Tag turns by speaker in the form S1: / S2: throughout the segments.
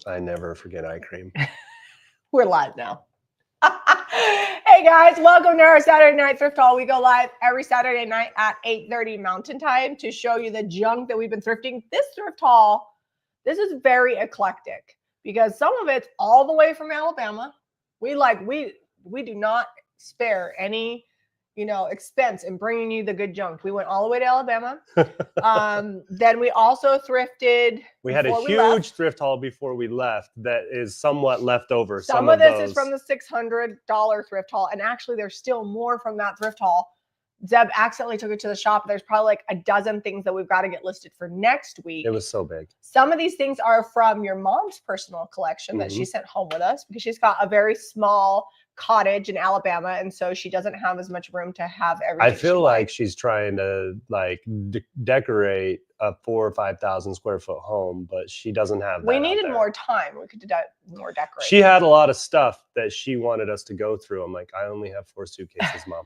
S1: I never forget eye cream.
S2: We're live now. Hey guys, welcome to our Saturday night thrift haul. We go live every Saturday night at 8:30 Mountain Time to show you the junk that we've been thrifting. This thrift haul, this is very eclectic because some of it's all the way from Alabama. We do not spare any expense in bringing you the good junk. We went all the way to Alabama. Then we also thrifted.
S1: We had a huge thrift haul before we left that is somewhat left over.
S2: Some of this is from the $600 thrift haul. And actually there's still more from that thrift haul. Zeb accidentally took it to the shop. There's probably like a dozen things that we've got to get listed for next week.
S1: It was so big.
S2: Some of these things are from your mom's personal collection that she sent home with us because she's got a very small cottage in Alabama, and so she doesn't have as much room to have everything.
S1: I feel like she's trying to decorate a 4,000 or 5,000 square foot home, but she doesn't have that.
S2: We needed more time. We could do more decorating.
S1: She had a lot of stuff that she wanted us to go through. I'm like, I only have 4 suitcases, Mom.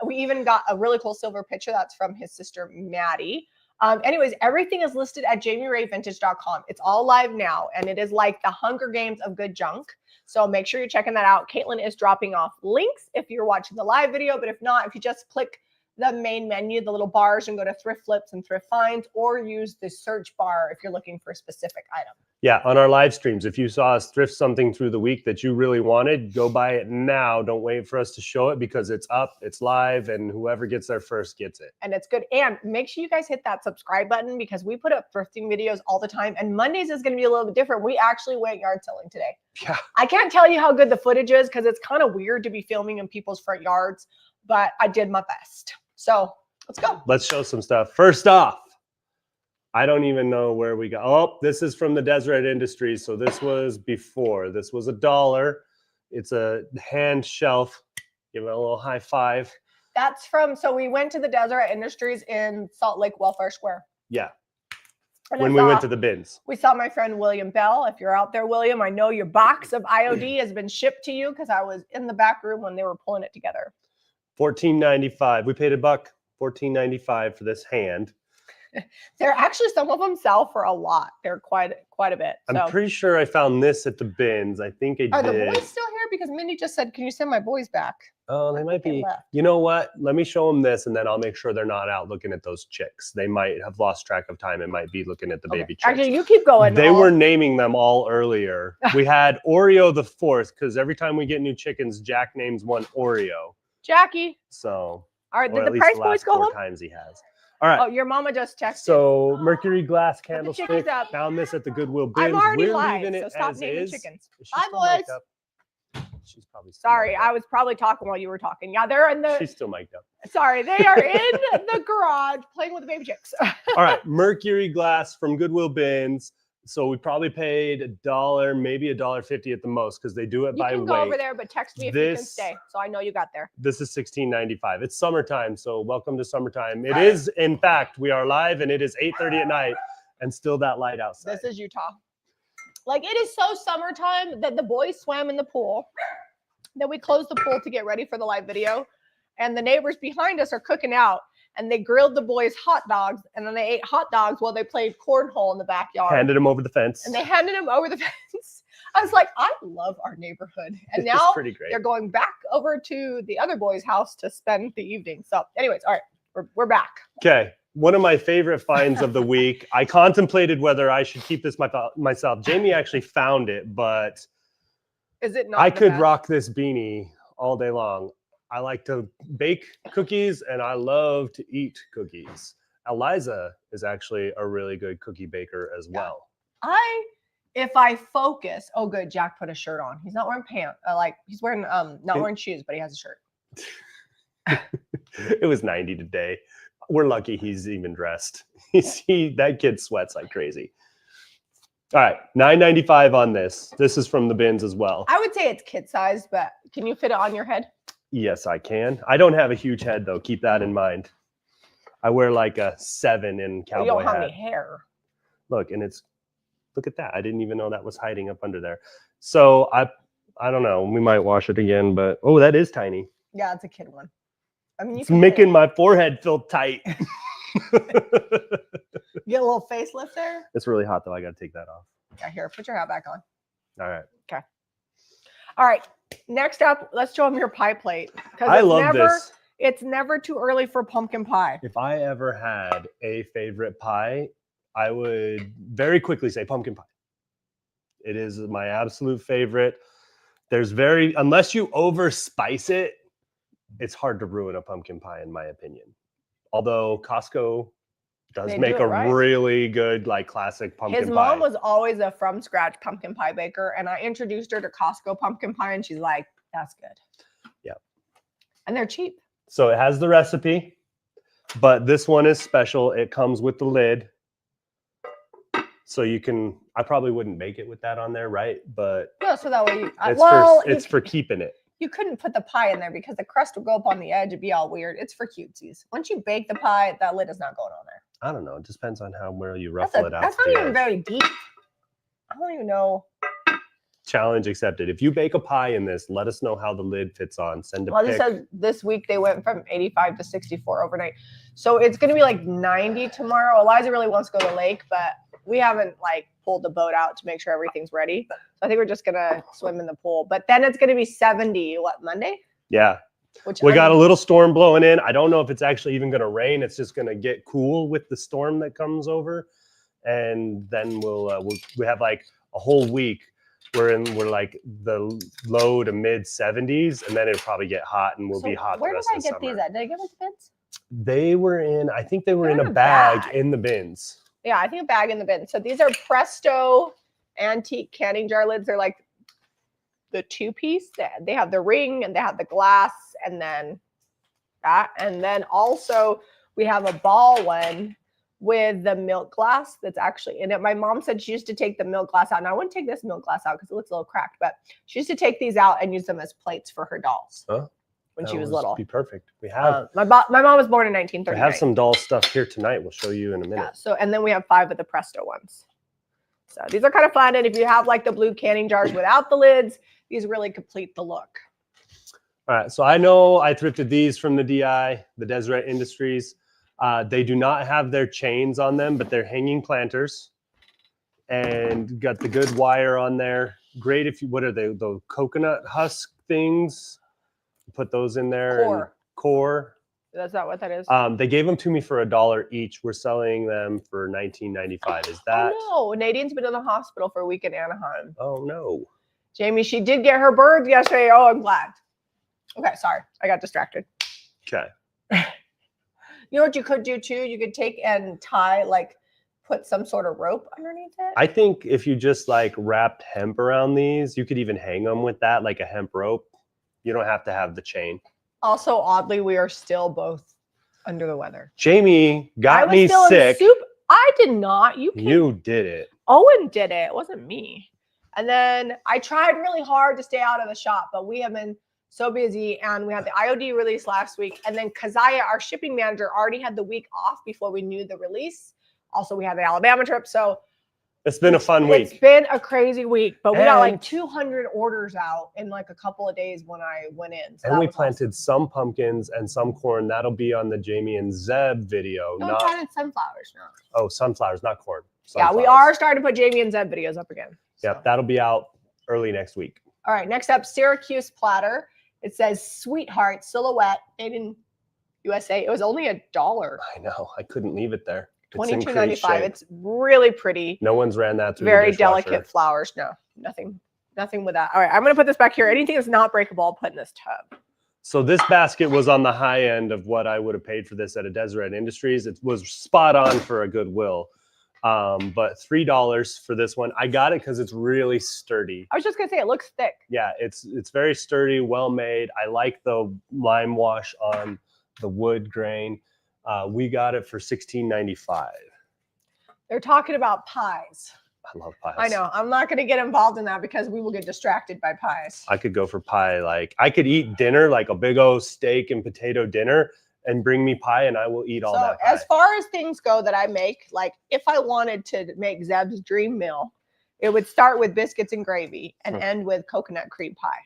S2: We even got a really cool silver picture that's from his sister Maddie. Anyways, everything is listed at JamieRayVintage.com. It's all live now, and it is like the Hunger Games of good junk. So make sure you're checking that out. Caitlin is dropping off links if you're watching the live video, but if not, if you just click the main menu, the little bars, and go to Thrift Flips and Thrift Finds, or use the search bar if you're looking for a specific item.
S1: Yeah, on our live streams, if you saw us thrift something through the week that you really wanted, go buy it now. Don't wait for us to show it because it's up, it's live, and whoever gets there first gets it.
S2: And it's good. And make sure you guys hit that subscribe button because we put up thrifting videos all the time. And Mondays is going to be a little bit different. We actually went yard selling today.
S1: Yeah.
S2: I can't tell you how good the footage is because it's kind of weird to be filming in people's front yards, but I did my best. So let's go. Let's
S1: show some stuff. First off, I don't even know where we go. Oh, this is from the Deseret Industries. So this was before. This was $1. It's a hand shelf. Give it a little high five.
S2: That's from, so we went to the Deseret Industries in Salt Lake Welfare Square.
S1: Yeah. And when we went to the bins.
S2: We saw my friend William Bell. If you're out there, William, I know your box of IOD has been shipped to you because I was in the back room when they were pulling it together.
S1: $14.95. We paid $1. $14.95 for this hand.
S2: They're actually, some of them sell for a lot. They're quite a bit. So.
S1: I'm pretty sure I found this at the bins. I think I did.
S2: Are the boys still here? Because Mindy just said, can you send my boys back?
S1: Oh, they might be. You know what? Let me show them this, and then I'll make sure they're not out looking at those chicks. They might have lost track of time and might be looking at the baby chicks.
S2: Actually, you keep going.
S1: They were naming them all earlier. We had Oreo the 4th, because every time we get new chickens, Jack names one Oreo.
S2: Jackie.
S1: So.
S2: All right, did the Price Boys go home?
S1: 4 times he has. All right.
S2: Oh, your mama just texted.
S1: So Mercury glass candlestick. Found this at the Goodwill bins.
S2: I'm already
S1: We're
S2: live,
S1: leaving it
S2: so stop
S1: as
S2: naming
S1: is.
S2: chickens.
S1: Is
S2: Bye, boys.
S1: She's probably
S2: sorry. I was probably talking while you were talking. Yeah, they're in the.
S1: She's still mic'd up.
S2: Sorry, they are in the garage playing with the baby chicks.
S1: All right, Mercury glass from Goodwill bins. So we probably paid $1, maybe $1.50 at the most, because they do it by weight.
S2: You can go over there, but text me if you can stay, so I know you got there.
S1: This is $16.95. It's summertime, so welcome to summertime. It is, in fact, we are live, and it is 8:30 at night, and still that light outside.
S2: This is Utah. Like, it is so summertime that the boys swam in the pool. Then we closed the pool to get ready for the live video, and the neighbors behind us are cooking out. And they grilled the boys hot dogs, and then they ate hot dogs while they played cornhole in the backyard.
S1: Handed them over the fence.
S2: And they handed them over the fence. I was like, I love our neighborhood. And now they're going back over to the other boys' house to spend the evening. So anyways, all right, we're back.
S1: Okay. One of my favorite finds of the week. I contemplated whether I should keep this myself. Jamie actually found it, but
S2: is it not?
S1: I could rock this beanie all day long. I like to bake cookies, and I love to eat cookies. Eliza is actually a really good cookie baker as well.
S2: If I focus, oh good, Jack put a shirt on. He's not wearing pants. He's wearing not wearing shoes, but he has a shirt.
S1: It was 90 today. We're lucky he's even dressed. That kid sweats like crazy. All right, $9.95 on this. This is from the bins as well.
S2: I would say it's kid size, but can you fit it on your head?
S1: Yes, I can. I don't have a huge head, though. Keep that in mind. I wear like a 7 in cowboy hat.
S2: You don't have any hair.
S1: Look, and look at that. I didn't even know that was hiding up under there. So I don't know. We might wash it again, but oh, that is tiny.
S2: Yeah, it's a kid one. I mean,
S1: it's making my forehead feel tight.
S2: Get a little facelift there.
S1: It's really hot, though. I got to take that off.
S2: Yeah, here, put your hat back on.
S1: All right.
S2: All right. Next up, let's show them your pie plate.
S1: I love this.
S2: It's never too early for pumpkin pie.
S1: If I ever had a favorite pie, I would very quickly say pumpkin pie. It is my absolute favorite. Unless you over spice it, it's hard to ruin a pumpkin pie, in my opinion. Although Costco does make a really good, like, classic pumpkin pie.
S2: His mom was always a from scratch pumpkin pie baker, and I introduced her to Costco pumpkin pie, and she's like, that's good.
S1: Yeah.
S2: And they're cheap.
S1: So it has the recipe, but this one is special. It comes with the lid. So I probably wouldn't make it with that on there, right? But
S2: no, so that way
S1: it's for keeping it.
S2: You couldn't put the pie in there because the crust would go up on the edge. It'd be all weird. It's for cutesies. Once you bake the pie, that lid is not going on there.
S1: I don't know. It just depends on how well you ruffle it out.
S2: That's not even very deep. I don't even know.
S1: Challenge accepted. If you bake a pie in this, let us know how the lid fits on. Send a
S2: Well,
S1: pic.
S2: it says this week they went from 85 to 64 overnight. So it's going to be like 90 tomorrow. Eliza really wants to go to the lake, but we haven't like pulled the boat out to make sure everything's ready. So I think we're just going to swim in the pool. But then it's going to be 70, Monday?
S1: Yeah. We got a little storm blowing in. I don't know if it's actually even going to rain. It's just going to get cool with the storm that comes over. And then we have like a whole week. We're like the low to mid 70s, and then it'll probably get hot, and we'll be hot.
S2: Where did I get these at? Did I get these bins?
S1: I think they were in a bag in the bins.
S2: Yeah, I think a bag in the bin. So these are Presto antique canning jar lids. They're like the 2-piece. They have the ring and they have the glass, and then that. And then also we have a ball one with the milk glass that's actually in it. My mom said she used to take the milk glass out. And I wouldn't take this milk glass out because it looks a little cracked, but she used to take these out and use them as plates for her dolls when she was little.
S1: Be perfect. We have
S2: my mom was born in 1939.
S1: We have some doll stuff here tonight. We'll show you in a minute.
S2: Yeah, so and then we have 5 of the Presto ones. So these are kind of fun. And if you have like the blue canning jars without the lids, these really complete the look.
S1: All right. So I know I thrifted these from the DI, the Deseret Industries. They do not have their chains on them, but they're hanging planters and got the good wire on there. Great if you, what are they? The coconut husk things. Put those in there. Core.
S2: That's not what that is.
S1: They gave them to me for $1 each. We're selling them for $19.95. Is that?
S2: Oh no, Nadine's been in the hospital for a week in Anaheim.
S1: Oh no.
S2: Jamie, she did get her bird yesterday. Oh, I'm glad. Okay, sorry, I got distracted.
S1: Okay.
S2: You know what you could do too? You could take and tie, like put some sort of rope underneath it.
S1: I think if you just like wrapped hemp around these, you could even hang them with that, like a hemp rope. You don't have to have the chain. Also,
S2: oddly, we are still both under the weather.
S1: Jamie got me sick.
S2: I did not.
S1: You did it.
S2: Owen did it. It wasn't me. And then I tried really hard to stay out of the shop, but we have been so busy, and we had the IOD release last week. And then Keziah, our shipping manager, already had the week off before we knew the release. Also, we had the Alabama trip. So
S1: it's been a fun week.
S2: It's been a crazy week, but we got like 200 orders out in like a couple of days when I went in. So
S1: and we planted some pumpkins and some corn. That'll be on the Jamie and Zeb video.
S2: No, we planted sunflowers now.
S1: Oh, sunflowers, not corn.
S2: Sunflowers. Yeah, we are starting to put Jamie and Zeb videos up again.
S1: So. Yep, that'll be out early next week.
S2: All right, next up, Syracuse platter. It says Sweetheart Silhouette, made in USA. It was only $1.
S1: I know. I couldn't leave it there.
S2: $22.95. It's really pretty.
S1: No one's ran that through.
S2: Very delicate flowers. No, nothing with that. All right, I'm going to put this back here. Anything that's not breakable, I'll put in this tub.
S1: So this basket was on the high end of what I would have paid for this at a Deseret Industries. It was spot on for a Goodwill. But $3 for this one. I got it because it's really sturdy.
S2: I was just gonna say it looks thick.
S1: Yeah, it's very sturdy, well made. I like the lime wash on the wood grain. We got it for $16.95.
S2: They're talking about pies.
S1: I love pies.
S2: I know. I'm not gonna get involved in that because we will get distracted by pies.
S1: I could go for pie. Like I could eat dinner, like a big old steak and potato dinner, and bring me pie and I will eat all that pie.
S2: As far as things go that I make, like if I wanted to make Zeb's dream meal, it would start with biscuits and gravy and end with coconut cream pie.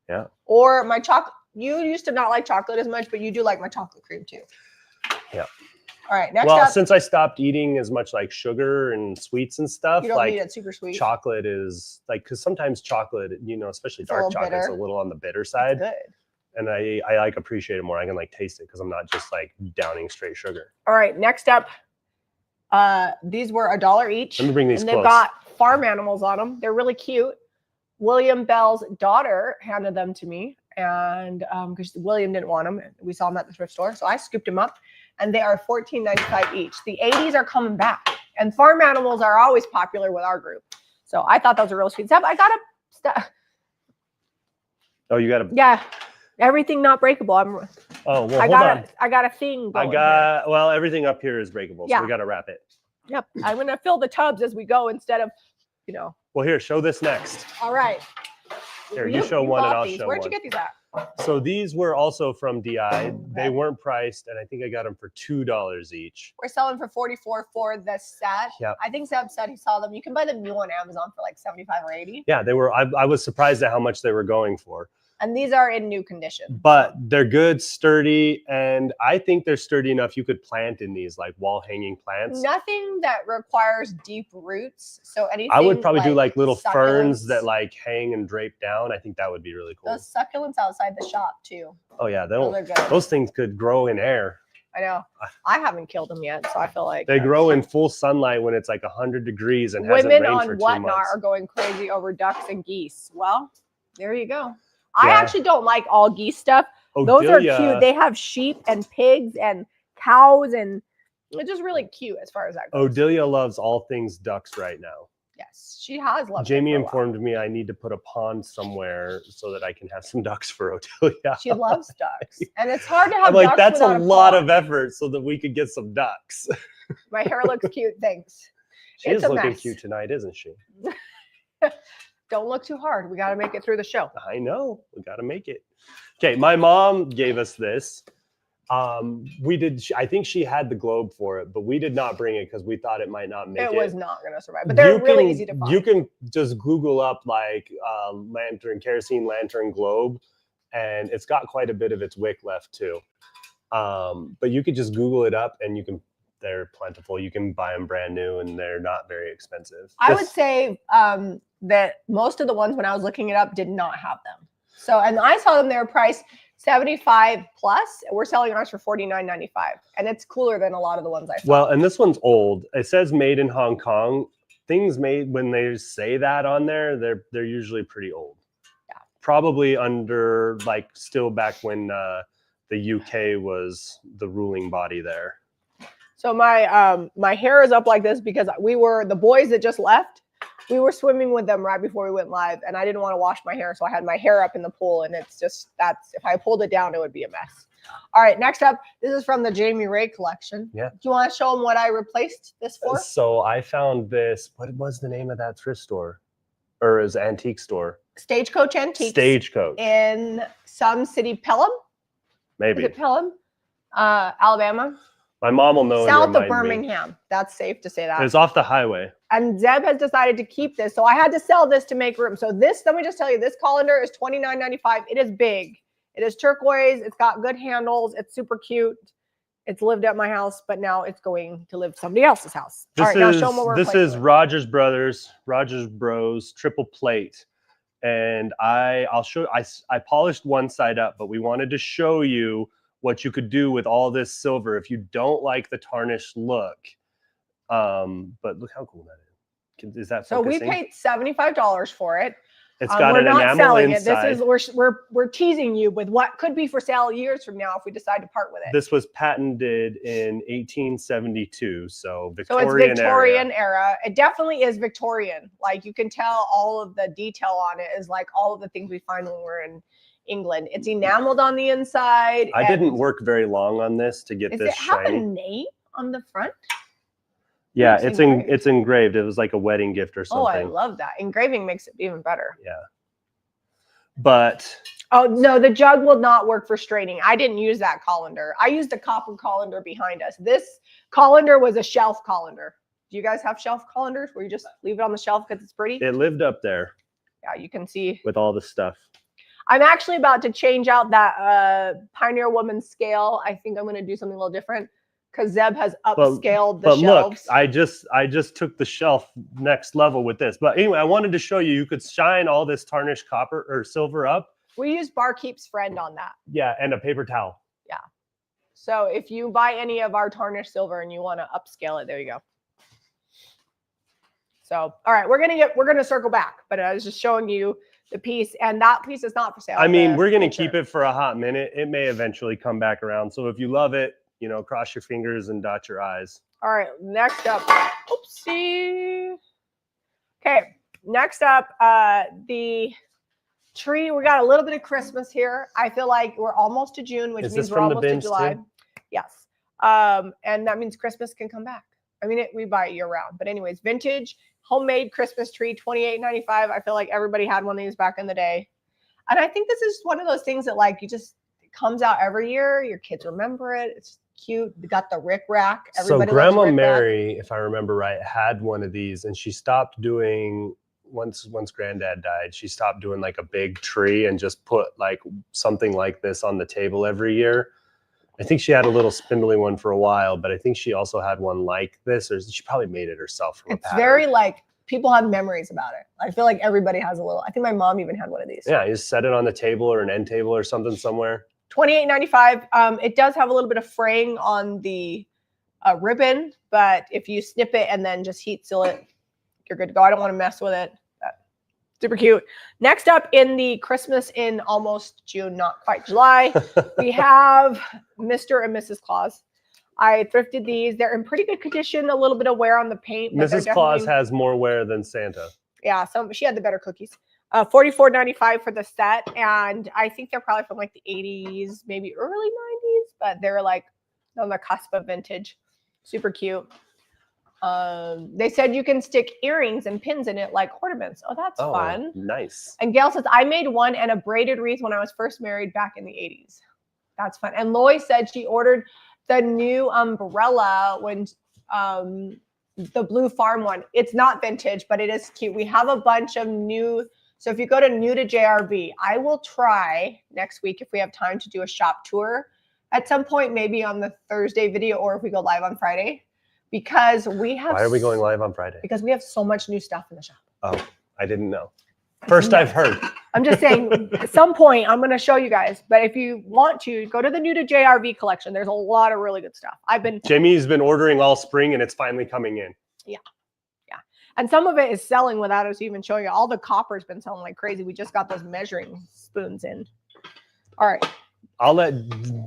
S1: Yeah.
S2: Or my chocolate. You used to not like chocolate as much, but you do like my chocolate cream too.
S1: Yeah.
S2: All right, next
S1: Well,
S2: up,
S1: since I stopped eating as much like sugar and sweets and stuff,
S2: you don't
S1: like
S2: need it super sweet.
S1: chocolate is like, because sometimes chocolate, especially
S2: It's a
S1: dark
S2: little
S1: chocolate, it's a
S2: bitter.
S1: little on the bitter
S2: It's
S1: side.
S2: good.
S1: And I like appreciate it more. I can like taste it because I'm not just like downing straight sugar.
S2: All right, next up, these were $1 each.
S1: Let me bring these
S2: and they've
S1: close.
S2: got farm animals on them. They're really cute. William Bell's daughter handed them to me, and because William didn't want them, we saw them at the thrift store, so I scooped them up, and they are $14.95 each. The 80s are coming back, and farm animals are always popular with our group. So I thought those were real sweet stuff. I got a
S1: Oh, you got a
S2: yeah, everything not breakable.
S1: Oh, well,
S2: I
S1: hold
S2: got
S1: on.
S2: I got a thing going.
S1: Well, everything up here is breakable, so
S2: Yeah.
S1: we got to wrap it.
S2: Yep, I'm gonna fill the tubs as we go instead of,
S1: Well, here, show this next.
S2: All right.
S1: Here, you show one and
S2: bought
S1: I'll
S2: these.
S1: show
S2: Where'd
S1: one.
S2: you get these at?
S1: So these were also from DI. They
S2: Okay.
S1: weren't priced, and I think I got them for $2 each.
S2: We're selling for $44 for the set.
S1: Yep.
S2: I think Seb said he saw them. You can buy them new on Amazon for like $75 or $80.
S1: Yeah, they were. I was surprised at how much they were going for.
S2: And these are in new condition.
S1: But they're good, sturdy, and I think they're sturdy enough you could plant in these like wall hanging plants.
S2: Nothing that requires deep roots. So anything
S1: I would probably do like little ferns
S2: succulents.
S1: that like hang and drape down. I think that would be really cool.
S2: Those succulents outside the shop too.
S1: Oh yeah,
S2: Those are good.
S1: those things could grow in air.
S2: I know. I haven't killed them yet, so I feel like
S1: They grow in full sunlight when it's like 100 degrees and hasn't
S2: women
S1: rained
S2: on
S1: for 2
S2: whatnot
S1: months.
S2: are going crazy over ducks and geese. Well, there you go. I
S1: Yeah.
S2: actually don't like all geese stuff.
S1: Oh,
S2: Those are
S1: Delia-
S2: cute. They have sheep and pigs and cows, and it's just really cute as far as that goes.
S1: Odilia loves all things ducks right now.
S2: Yes, she has loved
S1: Jamie
S2: it for a while.
S1: informed me I need to put a pond somewhere so that I can have some ducks for Odilia.
S2: She loves ducks, and it's hard to have
S1: I'm like,
S2: ducks
S1: that's a
S2: without
S1: lot
S2: pond.
S1: of effort so that we could get some ducks.
S2: My hair looks cute, thanks.
S1: She
S2: It's
S1: is
S2: a
S1: looking
S2: mess.
S1: cute tonight, isn't she?
S2: Don't look too hard. We got to make it through the show.
S1: I know. We got to make it. Okay, my mom gave us this. We did. I think she had the globe for it, but we did not bring it because we thought it might not make it.
S2: It was not going to survive, but they're really easy to find.
S1: You can just Google up like kerosene lantern globe, and it's got quite a bit of its wick left too. But you could just Google it up, and they're plentiful. You can buy them brand new, and they're not very expensive.
S2: I would say that most of the ones when I was looking it up did not have them. So, and I saw them, they were priced $75 plus. We're selling ours for $49.95, and it's cooler than a lot of the ones I saw.
S1: Well, and this one's old. It says made in Hong Kong. Things made when they say that on there, they're usually pretty old.
S2: Yeah.
S1: Probably under like still back when the UK was the ruling body there.
S2: So my hair is up like this because the boys that just left, we were swimming with them right before we went live, and I didn't want to wash my hair, so I had my hair up in the pool, and it's just, if I pulled it down, it would be a mess. All right, next up, this is from the Jamie Ray collection.
S1: Yeah.
S2: Do you want to show them what I replaced this for?
S1: So I found this. What was the name of that thrift store? Or is antique store?
S2: Stagecoach Antiques.
S1: Stagecoach.
S2: In some city, Pelham.
S1: Maybe.
S2: Is it Pelham? Alabama.
S1: My mom will know.
S2: South
S1: and
S2: of
S1: remind me.
S2: Birmingham. That's safe to say that.
S1: It's off the highway.
S2: And Zeb has decided to keep this. So I had to sell this to make room. So this, let me just tell you, this colander is $29.95. It is big. It is turquoise. It's got good handles. It's super cute. It's lived at my house, but now it's going to live somebody else's house. All right, now show them what we're
S1: This
S2: replacing
S1: is
S2: with.
S1: Rogers Bros triple plate. And I'll show, I polished one side up, but we wanted to show you what you could do with all this silver if you don't like the tarnished look. But look how cool that is. Is that
S2: So we
S1: focusing?
S2: paid $75 for it.
S1: It's got
S2: we're
S1: an
S2: not
S1: enamel
S2: selling
S1: inside.
S2: it. This is we're teasing you with what could be for sale years from now if we decide to part with it.
S1: This was patented in 1872, so
S2: So
S1: Victorian,
S2: it's Victorian
S1: era.
S2: era. It definitely is Victorian. Like you can tell all of the detail on it is like all of the things we find when we're in England. It's enameled on the inside.
S1: I
S2: and
S1: didn't work very long on this to get
S2: Does
S1: this
S2: it have a
S1: shiny.
S2: name on the front?
S1: Yeah,
S2: It's engraved.
S1: it's engraved. It was like a wedding gift or
S2: Oh, I
S1: something.
S2: love that. Engraving makes it even better.
S1: Yeah. But
S2: Oh, no, the jug will not work for straining. I didn't use that colander. I used a copper colander behind us. This colander was a shelf colander. Do you guys have shelf colanders where you just leave it on the shelf because it's pretty?
S1: it lived up there
S2: Yeah, you can see.
S1: with all the stuff.
S2: I'm actually about to change out that Pioneer Woman scale. I think I'm going to do something a little different. because Zeb has upscaled the
S1: but
S2: shelves.
S1: Look, I just took the shelf next level with this. But anyway, I wanted to show you, you could shine all this tarnished copper or silver up.
S2: We use Barkeep's Friend on that.
S1: Yeah, and a paper towel.
S2: Yeah. So if you buy any of our tarnished silver and you want to upscale it, there you go. So, all right, we're gonna circle back, but I was just showing you the piece, and that piece is not for sale.
S1: I mean, we're gonna keep it for a hot minute. It may eventually come back around. So if you love it, you know, cross your fingers and dot your I's.
S2: All right, next up, oopsie. Okay, next up, the tree. We got a little bit of Christmas here. I feel like we're almost to June, which means we're almost to July.
S1: Too?
S2: Yes, and that means Christmas can come back. I mean, we buy it year round, but anyways, vintage homemade Christmas tree, $28.95. I feel like everybody had one of these back in the day, and I think this is one of those things that like it comes out every year. Your kids remember it. It's cute. They got the Rick Rack. Everybody
S1: so Grandma
S2: Rick
S1: Mary,
S2: Rack.
S1: if I remember right, had one of these, and she stopped doing. Once Granddad died, she stopped doing like a big tree and just put like something like this on the table every year. I think she had a little spindly one for a while, but I think she also had one like this, or she probably made it herself from a pattern.
S2: Very like people have memories about it. I feel like everybody has a little. I think my mom even had one of these.
S1: Yeah, you just set it on the table or an end table or something somewhere.
S2: $28.95. It does have a little bit of fraying on the ribbon, but if you snip it and then just heat seal it, you're good to go. I don't want to mess with it. Super cute. Next up in the Christmas in almost June, not quite July, we have Mr. and Mrs. Claus. I thrifted these. They're in pretty good condition, a little bit of wear on the paint.
S1: Mrs. Claus has more wear than Santa.
S2: Yeah, she had the better cookies. $44.95 for the set, and I think they're probably from like the 80s, maybe early 90s, but they're like on the cusp of vintage. Super cute. They said you can stick earrings and pins in it like ornaments. Oh, that's fun.
S1: Nice.
S2: And Gail says, I made one and a braided wreath when I was first married back in the 80s. That's fun. And Lois said she ordered the new umbrella when the blue farm one. It's not vintage, but it is cute. We have a bunch of new. So if you go to new to JRV, I will try next week if we have time to do a shop tour at some point, maybe on the Thursday video, or if we go live on Friday. Because we have.
S1: Why are we going live on Friday?
S2: Because we have so much new stuff in the shop.
S1: Oh, I didn't know. First I've heard.
S2: I'm just saying, at some point, I'm going to show you guys. But if you want to, go to the new to JRV collection. There's a lot of really good stuff.
S1: Jamie's been ordering all spring, and it's finally coming in.
S2: Yeah. And some of it is selling without us even showing you. All the copper's been selling like crazy. We just got those measuring spoons in. All right.
S1: I'll let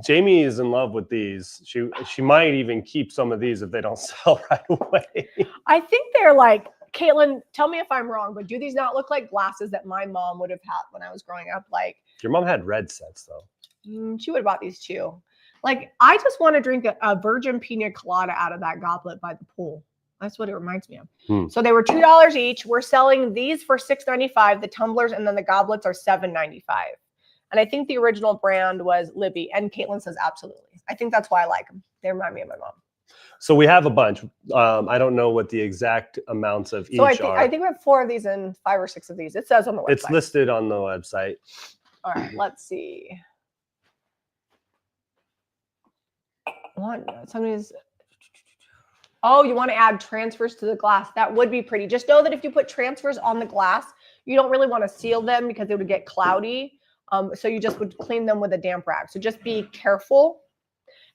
S1: Jamie is in love with these. She might even keep some of these if they don't sell right away.
S2: I think they're like, Caitlin, tell me if I'm wrong, but do these not look like glasses that my mom would have had when I was growing up? Like,
S1: your mom had red sets though.
S2: She would have bought these too. Like, I just want to drink a virgin pina colada out of that goblet by the pool. That's what it reminds me of. So they were $2 each. We're selling these for $6.95. The tumblers and then the goblets are $7.95. And I think the original brand was Libby. And Caitlin says absolutely. I think that's why I like them. They remind me of my mom.
S1: So we have a bunch. I don't know what the exact amounts of each are.
S2: I think we have 4 of these and 5 or 6 of these. It says on the website.
S1: It's listed on the website.
S2: All right, let's see. Oh, you want to add transfers to the glass. That would be pretty. Just know that if you put transfers on the glass, you don't really want to seal them because it would get cloudy. So you just would clean them with a damp rag. So just be careful.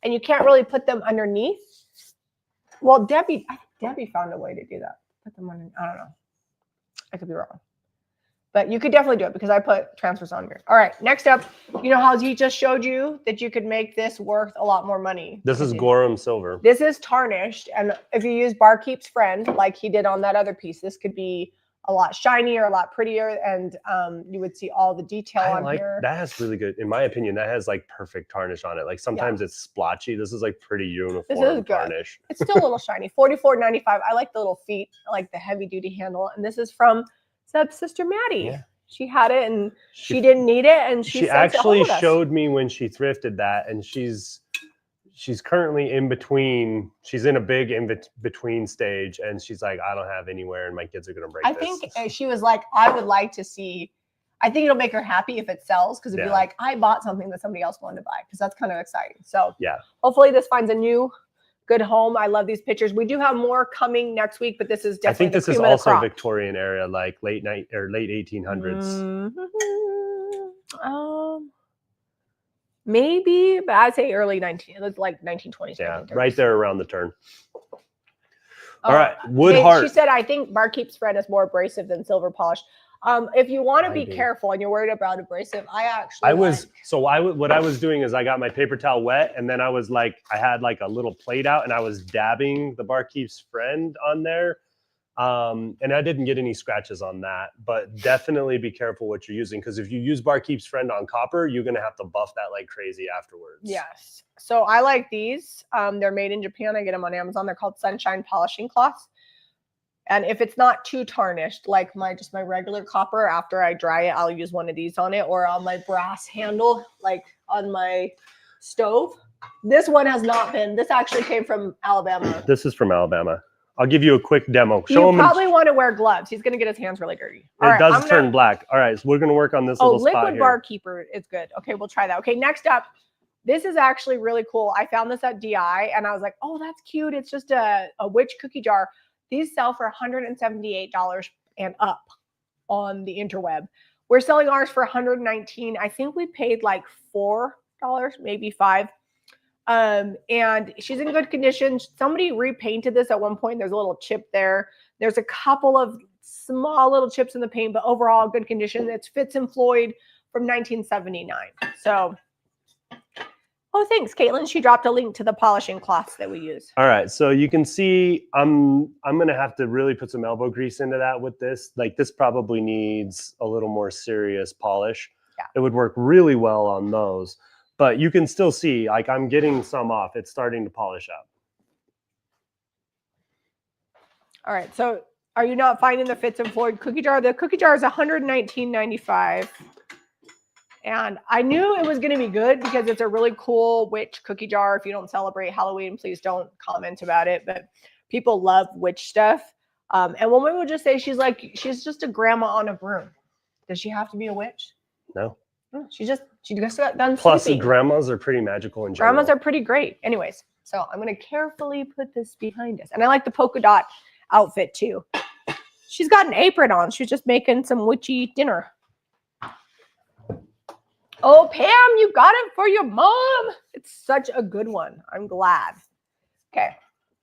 S2: And you can't really put them underneath. Well, I think Debbie found a way to do that. Put them on, I don't know. I could be wrong. But you could definitely do it because I put transfers on here. All right, next up, you know how he just showed you that you could make this worth a lot more money.
S1: This is Gorham silver.
S2: This is tarnished. And if you use Barkeep's Friend, like he did on that other piece, this could be a lot shinier, a lot prettier, and you would see all the detail on here.
S1: That has really good, in my opinion, that has like perfect tarnish on it. Like sometimes it's splotchy. This is like pretty uniform tarnish.
S2: It's still a little shiny. $44.95. I like the little feet. I like the heavy duty handle. And this is from Seb's sister Maddie. Yeah. She had it and she didn't need it. And she
S1: actually showed me when she thrifted that, and she's currently in between. She's in a big in-between stage, and she's like, I don't have anywhere, and my kids are going to break this.
S2: I think she was like, I would like to see. I think it'll make her happy if it sells, because it'd be like, I bought something that somebody else wanted to buy, because that's kind of exciting. So yeah, hopefully this finds a new good home. I love these pictures. We do have more coming next week, but this is definitely
S1: I think this
S2: the
S1: is
S2: cream of the
S1: also
S2: crop.
S1: Victorian era, like late 1800s.
S2: Maybe, but I'd say early 19. It's like 1920s.
S1: Yeah,
S2: 1930s.
S1: right there around the turn. All right, wood
S2: She
S1: heart.
S2: said, I think Barkeep's Friend is more abrasive than silver polish. If you want to be
S1: Maybe.
S2: careful and you're worried about abrasive,
S1: what I was doing is I got my paper towel wet, and then I was like, I had like a little plate out, and I was dabbing the Barkeep's Friend on there. And I didn't get any scratches on that, but definitely be careful what you're using, because if you use Barkeep's Friend on copper, you're gonna have to buff that like crazy afterwards.
S2: Yes. So I like these. They're made in Japan. I get them on Amazon. They're called Sunshine Polishing Cloths. And if it's not too tarnished, like my regular copper, after I dry it, I'll use one of these on it, or on my brass handle, like on my stove. This one has not been. This actually came from Alabama.
S1: This is from Alabama. I'll give you a quick demo.
S2: You probably want to wear gloves. He's going to get his hands really dirty.
S1: It does turn black. All right, so we're going to work on this little spot here.
S2: Liquid Bar Keeper is good. Okay, we'll try that. Okay, next up, this is actually really cool. I found this at DI, and I was like, oh, that's cute. It's just a witch cookie jar. These sell for $178 and up on the interweb. We're selling ours for $119. I think we paid like $4, maybe $5. And she's in good condition. Somebody repainted this at one point. There's a little chip there. There's a couple of small little chips in the paint, but overall good condition. It's Fitz and Floyd from 1979. So, oh, thanks, Caitlin. She dropped a link to the polishing cloths that we use.
S1: All right, so you can see I'm gonna have to really put some elbow grease into that with this. Like, this probably needs a little more serious polish.
S2: Yeah.
S1: It would work really well on those, but you can still see, like, I'm getting some off. It's starting to polish up.
S2: All right, so are you not finding the Fitz and Floyd cookie jar? The cookie jar is $119.95. And I knew it was going to be good because it's a really cool witch cookie jar. If you don't celebrate Halloween, please don't comment about it. But people love witch stuff. And one woman would just say she's just a grandma on a broom. Does she have to be a witch?
S1: No.
S2: She just got done
S1: Plus,
S2: sleeping.
S1: grandmas are pretty magical in general.
S2: Grandmas are pretty great. Anyways, so I'm going to carefully put this behind us. And I like the polka dot outfit too. She's got an apron on. She's just making some witchy dinner. Oh, Pam, you got it for your mom. It's such a good one. I'm glad. Okay.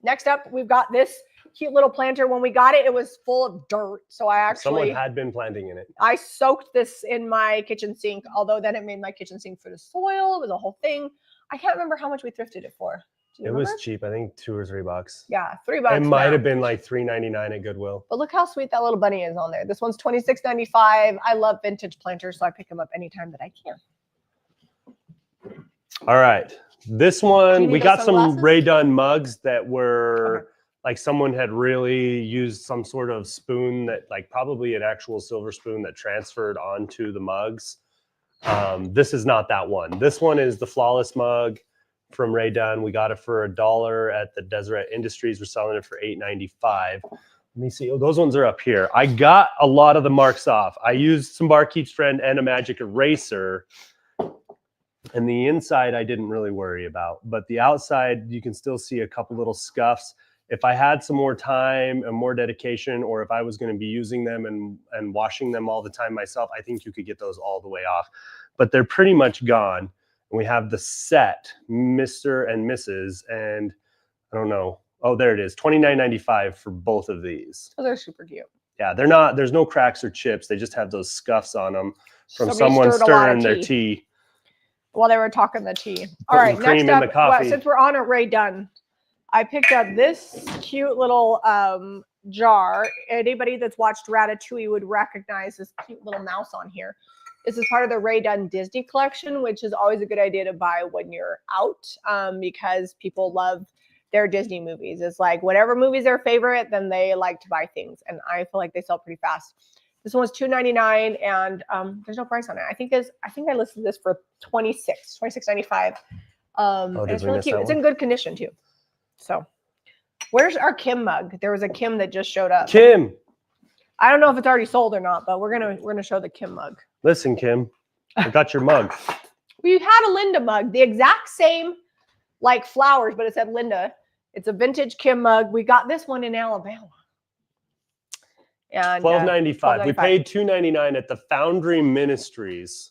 S2: Next up, we've got this cute little planter. When we got it, it was full of dirt. So
S1: someone had been planting in it.
S2: I soaked this in my kitchen sink, although then it made my kitchen sink for the soil. It was a whole thing. I can't remember how much we thrifted it for.
S1: It was cheap. I think $2 or $3.
S2: Yeah, $3.
S1: It might have been like $3.99 at Goodwill.
S2: But look how sweet that little bunny is on there. This one's $26.95. I love vintage planters, so I pick them up anytime that I can.
S1: All right. This one, we got some Ray Dunn mugs that were like someone had really used some sort of spoon that, like, probably an actual silver spoon that transferred onto the mugs. This is not that one. This one is the Flawless mug from Ray Dunn. We got it for $1 at the Deseret Industries. We're selling it for $8.95. Let me see. Oh, those ones are up here. I got a lot of the marks off. I used some Barkeep's Friend and a magic eraser. And the inside I didn't really worry about, but the outside you can still see a couple little scuffs. If I had some more time and more dedication, or if I was going to be using them and washing them all the time myself, I think you could get those all the way off. But they're pretty much gone. And we have the set, Mr. and Mrs. And I don't know. Oh, there it is. $29.95 for both of these.
S2: Oh, they're super cute.
S1: Yeah, they're not. There's no cracks or chips. They just have those scuffs on them from someone stirring their tea.
S2: While they were talking the tea. All right, next up, since we're on a Ray Dunn, I picked up this cute little jar. Anybody that's watched Ratatouille would recognize this cute little mouse on here. This is part of the Ray Dunn Disney collection, which is always a good idea to buy when you're out because people love their Disney movies. It's like whatever movie's their favorite, then they like to buy things. And I feel like they sell pretty fast. This one was $2.99, and there's no price on it. I think I listed this for $26.95. And it's really cute. It's in good condition too. So, where's our Kim mug? There was a Kim that just showed up.
S1: Kim.
S2: I don't know if it's already sold or not, but we're gonna show the Kim mug.
S1: Listen, Kim, I got your mug.
S2: We had a Linda mug, the exact same, like flowers, but it said Linda. It's a vintage Kim mug. We got this one in Alabama. And
S1: $12.95. We
S2: $12.95.
S1: paid $2.99 at the Foundry Ministries.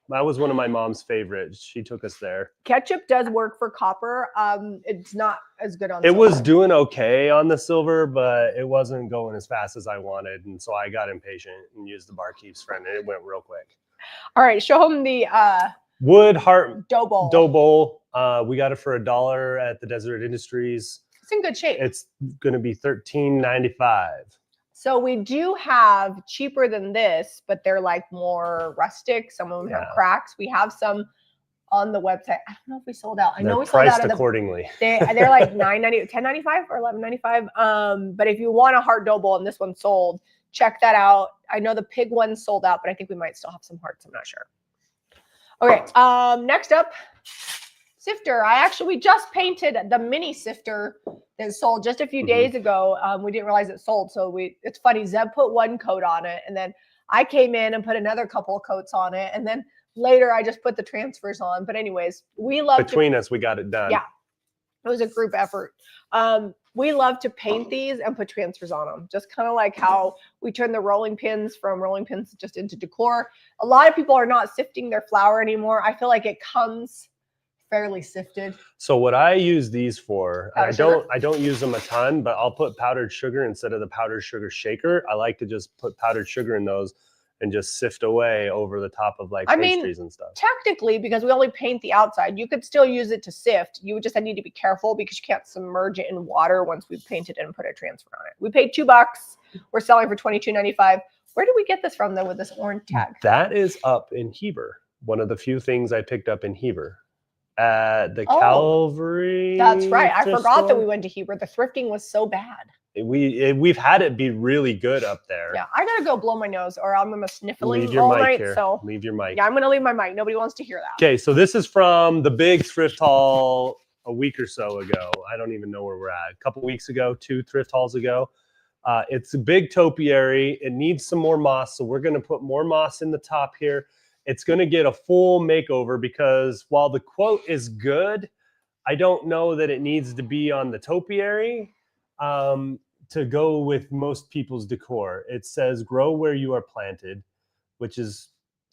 S1: That was one of my mom's favorites. She took us there.
S2: Ketchup does work for copper. It's not as good on
S1: It
S2: silver.
S1: was doing okay on the silver, but it wasn't going as fast as I wanted. And so I got impatient and used the barkeep's friend, and it went real quick.
S2: All right, show them the
S1: Wood heart
S2: dough bowl.
S1: dough bowl. We got it for $1 at the Desert Industries.
S2: It's in good shape.
S1: It's going to be $13.95.
S2: So we do have cheaper than this, but they're like more rustic. Some of them have cracks. We have some on the website. I don't know if we sold out. I know we sold out of
S1: accordingly.
S2: They're like $9.90, $10.95 or $11.95. But if you want a heart dough bowl and this one sold, check that out. I know the pig one sold out, but I think we might still have some hearts. I'm not sure. Okay. Next up, sifter. We just painted the mini sifter that sold just a few days ago. We didn't realize it sold. So it's funny. Zeb put one coat on it, and then I came in and put another couple of coats on it. And then later I just put the transfers on. But anyways, we love
S1: between us, we got it done.
S2: Yeah. It was a group effort. We love to paint these and put transfers on them. Just kind of like how we turn the rolling pins from rolling pins just into decor. A lot of people are not sifting their flour anymore. I feel like it comes fairly sifted.
S1: So what I use these for, I
S2: Powdered
S1: don't use them a ton, but I'll put powdered sugar instead of the powdered sugar shaker. I like to just put powdered sugar in those and just sift away over the top of like pastries and stuff.
S2: Technically, because we only paint the outside, you could still use it to sift. You would just need to be careful because you can't submerge it in water once we've painted it and put a transfer on it. We paid $2. We're selling for $22.95. Where did we get this from though with this orange tag?
S1: That is up in Heber. One of the few things I picked up in Heber. At the Calvary.
S2: That's right. I forgot that we went to Heber. The thrifting was so bad.
S1: We've had it be really good up there.
S2: Yeah, I gotta go blow my nose, or I'm gonna sniffling
S1: leave your
S2: all
S1: mic
S2: night.
S1: here.
S2: So
S1: leave your mic.
S2: Yeah, I'm gonna leave my mic. Nobody wants to hear that.
S1: Okay, so this is from the big thrift haul a week or so ago. I don't even know where we're at. A couple weeks ago, 2 thrift hauls ago. It's a big topiary. It needs some more moss, so we're gonna put more moss in the top here. It's going to get a full makeover because while the quote is good, I don't know that it needs to be on the topiary to go with most people's decor. It says, grow where you are planted, which is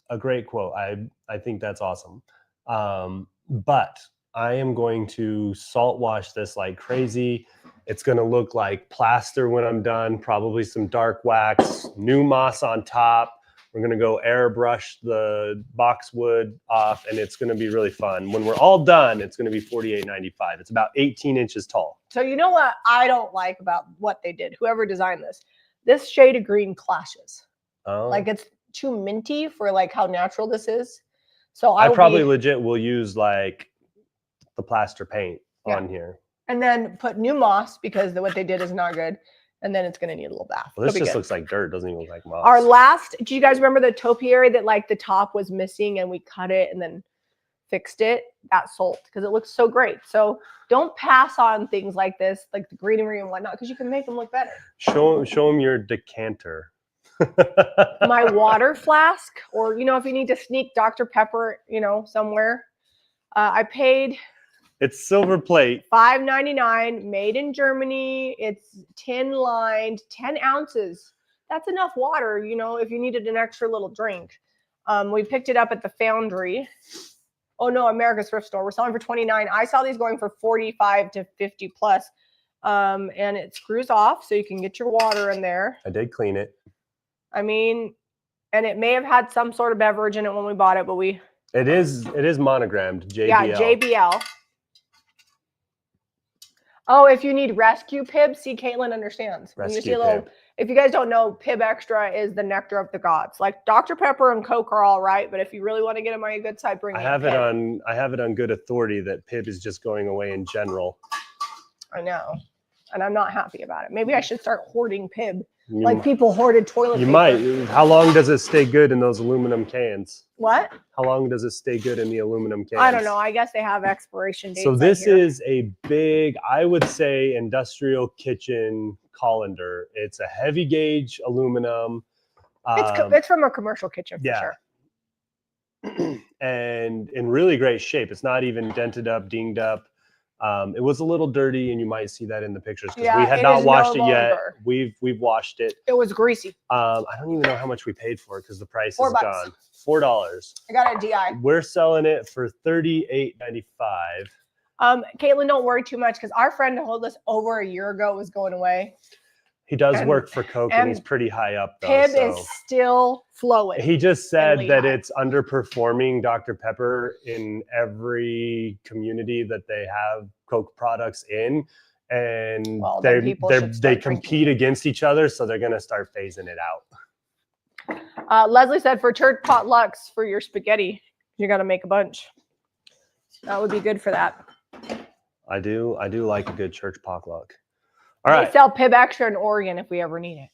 S1: a great quote. I think that's awesome. But I am going to salt wash this like crazy. It's going to look like plaster when I'm done, probably some dark wax, new moss on top. We're going to go airbrush the boxwood off, and it's going to be really fun. When we're all done, it's going to be $48.95. It's about 18 inches tall.
S2: So you know what I don't like about what they did? Whoever designed this shade of green clashes.
S1: Oh.
S2: Like it's too minty for like how natural this is. So
S1: I probably legit will use like the plaster paint on here.
S2: And then put new moss because what they did is not good. And then it's going to need a little bath.
S1: Well, this just looks like dirt. Doesn't even look like moss.
S2: Our last, do you guys remember the topiary that like the top was missing and we cut it and then fixed it? That sold because it looks so great. So don't pass on things like this, like the greenery and whatnot, because you can make them look better.
S1: Show them your decanter.
S2: My water flask, or, you know, if you need to sneak Dr. Pepper, you know, somewhere. I paid...
S1: It's silver plate.
S2: $5.99, made in Germany. It's tin lined, 10 ounces. That's enough water, you know, if you needed an extra little drink. We picked it up at the Foundry. Oh no, America's Thrift Store. We're selling for $29. I saw these going for $45 to $50 plus. And it screws off so you can get your water in there.
S1: I did clean it.
S2: I mean, and it may have had some sort of beverage in it when we bought it, but
S1: it is monogrammed JBL.
S2: Yeah, JBL. Oh, if you need rescue Pib, see, Caitlin understands.
S1: Rescue
S2: you see a little,
S1: Pib.
S2: If you guys don't know, Pib Extra is the nectar of the gods. Like Dr. Pepper and Coke are all right, but if you really want to get them on your good side, bring it. I have
S1: it on good authority that Pib is just going away in general.
S2: I know, and I'm not happy about it. Maybe I should start hoarding Pib, like people hoarded toilet paper.
S1: You might. How long does it stay good in those aluminum cans?
S2: What?
S1: How long does it stay good in the aluminum cans?
S2: I don't know. I guess they have expiration dates.
S1: So this is a big, I would say, industrial kitchen colander. It's a heavy gauge aluminum.
S2: It's from a commercial kitchen for sure.
S1: And in really great shape. It's not even dented up, dinged up. It was a little dirty, and you might see that in the pictures because
S2: Yeah,
S1: we had
S2: it
S1: not
S2: is
S1: washed
S2: no
S1: it yet.
S2: longer.
S1: We've washed it.
S2: It was greasy.
S1: I don't even know how much we paid for it because the price
S2: $4.
S1: is gone. $4.
S2: I got a DI.
S1: We're selling it for $38.95.
S2: Caitlin, don't worry too much because our friend who told us over a year ago was going away.
S1: He does
S2: And-
S1: work for Coke, and
S2: and
S1: he's pretty high up though.
S2: Pib
S1: So
S2: is still flowing.
S1: he just said that
S2: Lehigh.
S1: it's underperforming Dr. Pepper in every community that they have Coke products in, and
S2: Well, then people should
S1: they
S2: start
S1: compete
S2: drinking.
S1: against each other, so they're gonna start phasing it out.
S2: Leslie said for church potlucks for your spaghetti, you got to make a bunch. That would be good for that.
S1: I do like a good church potluck. All
S2: They
S1: right,
S2: sell Pib Extra in Oregon if we ever need it.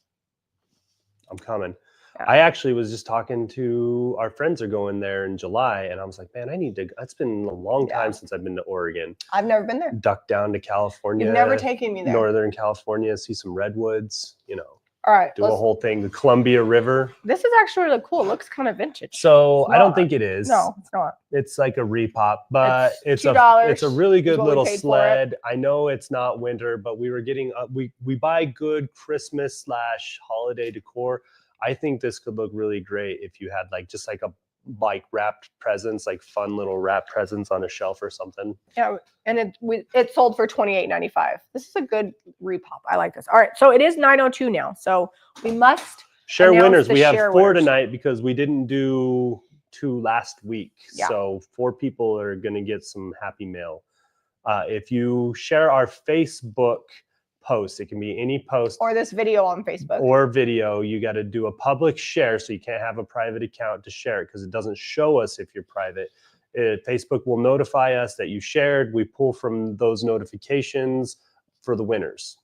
S1: I'm coming.
S2: Yeah.
S1: I actually was just talking to our friends are going there in July, and I was like, man, I need to. It's been a long time since I've been to Oregon.
S2: I've never been there.
S1: Duck down to California.
S2: You've never taken me there.
S1: Northern California, see some redwoods. You know,
S2: All right.
S1: do a whole thing. The Columbia River.
S2: This is actually really cool. It looks kind of vintage.
S1: So
S2: It's
S1: I don't
S2: not.
S1: think it is.
S2: No, it's not.
S1: It's like a repop, but
S2: It's
S1: it's
S2: $2
S1: a really good
S2: what we
S1: little
S2: paid for it.
S1: sled. I know it's not winter, but we were getting we buy good Christmas / holiday decor. I think this could look really great if you had just like a wrapped presents, like fun little wrapped presents on a shelf or something.
S2: Yeah, and it sold for $28.95. This is a good repop. I like this. All right, so it is 9:02 now. So we must
S1: Share
S2: announce
S1: winners.
S2: the
S1: We have
S2: share
S1: 4
S2: winners.
S1: tonight because we didn't do 2 last week.
S2: Yeah.
S1: So 4 people are going to get some happy mail. If you share our Facebook post, it can be any post
S2: or this video on Facebook.
S1: or video. You got to do a public share, so you can't have a private account to share it because it doesn't show us if you're private. Facebook will notify us that you shared. We pull from those notifications for the winners.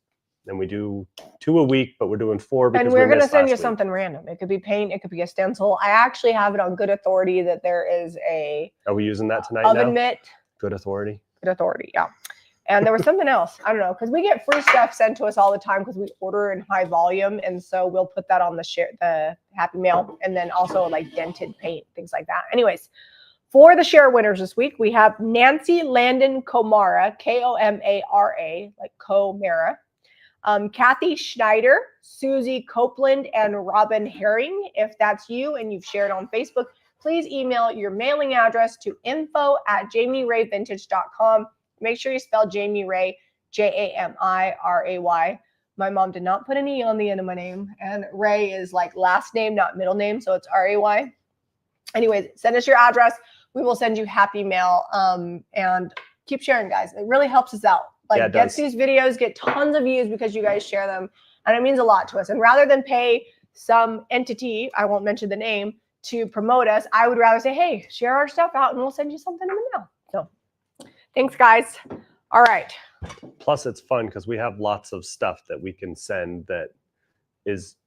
S1: And we do 2 a week, but we're doing 4 because
S2: And we're going to
S1: missed
S2: send you
S1: last week.
S2: something random. It could be paint. It could be a stencil. I actually have it on good authority that there is a
S1: Are we using that tonight
S2: oven
S1: now?
S2: mitt.
S1: Good authority.
S2: Good authority, yeah. And there was something else. I don't know, because we get free stuff sent to us all the time because we order in high volume, and so we'll put that on the Happy Mail, and then also like dented paint, things like that. Anyways, for the share winners this week, we have Nancy Landon Komara, Komara, like Komara, Kathy Schneider, Susie Copeland, and Robin Herring. If that's you and you've shared on Facebook, please email your mailing address to info@jamierayvintage.com. Make sure you spell Jamie Ray, Jamiray. My mom did not put an E on the end of my name, and Ray is like last name, not middle name, so it's Ray. Anyways, send us your address. We will send you happy mail, and keep sharing, guys. It really helps us out. Like, gets these videos, get tons of views because you guys share them, and it means a lot to us. And rather than pay some entity, I won't mention the name, to promote us, I would rather say, hey, share our stuff out, and we'll send you something in the mail. So thanks, guys. All right.
S1: Plus, it's fun because we have lots of stuff that we can send that is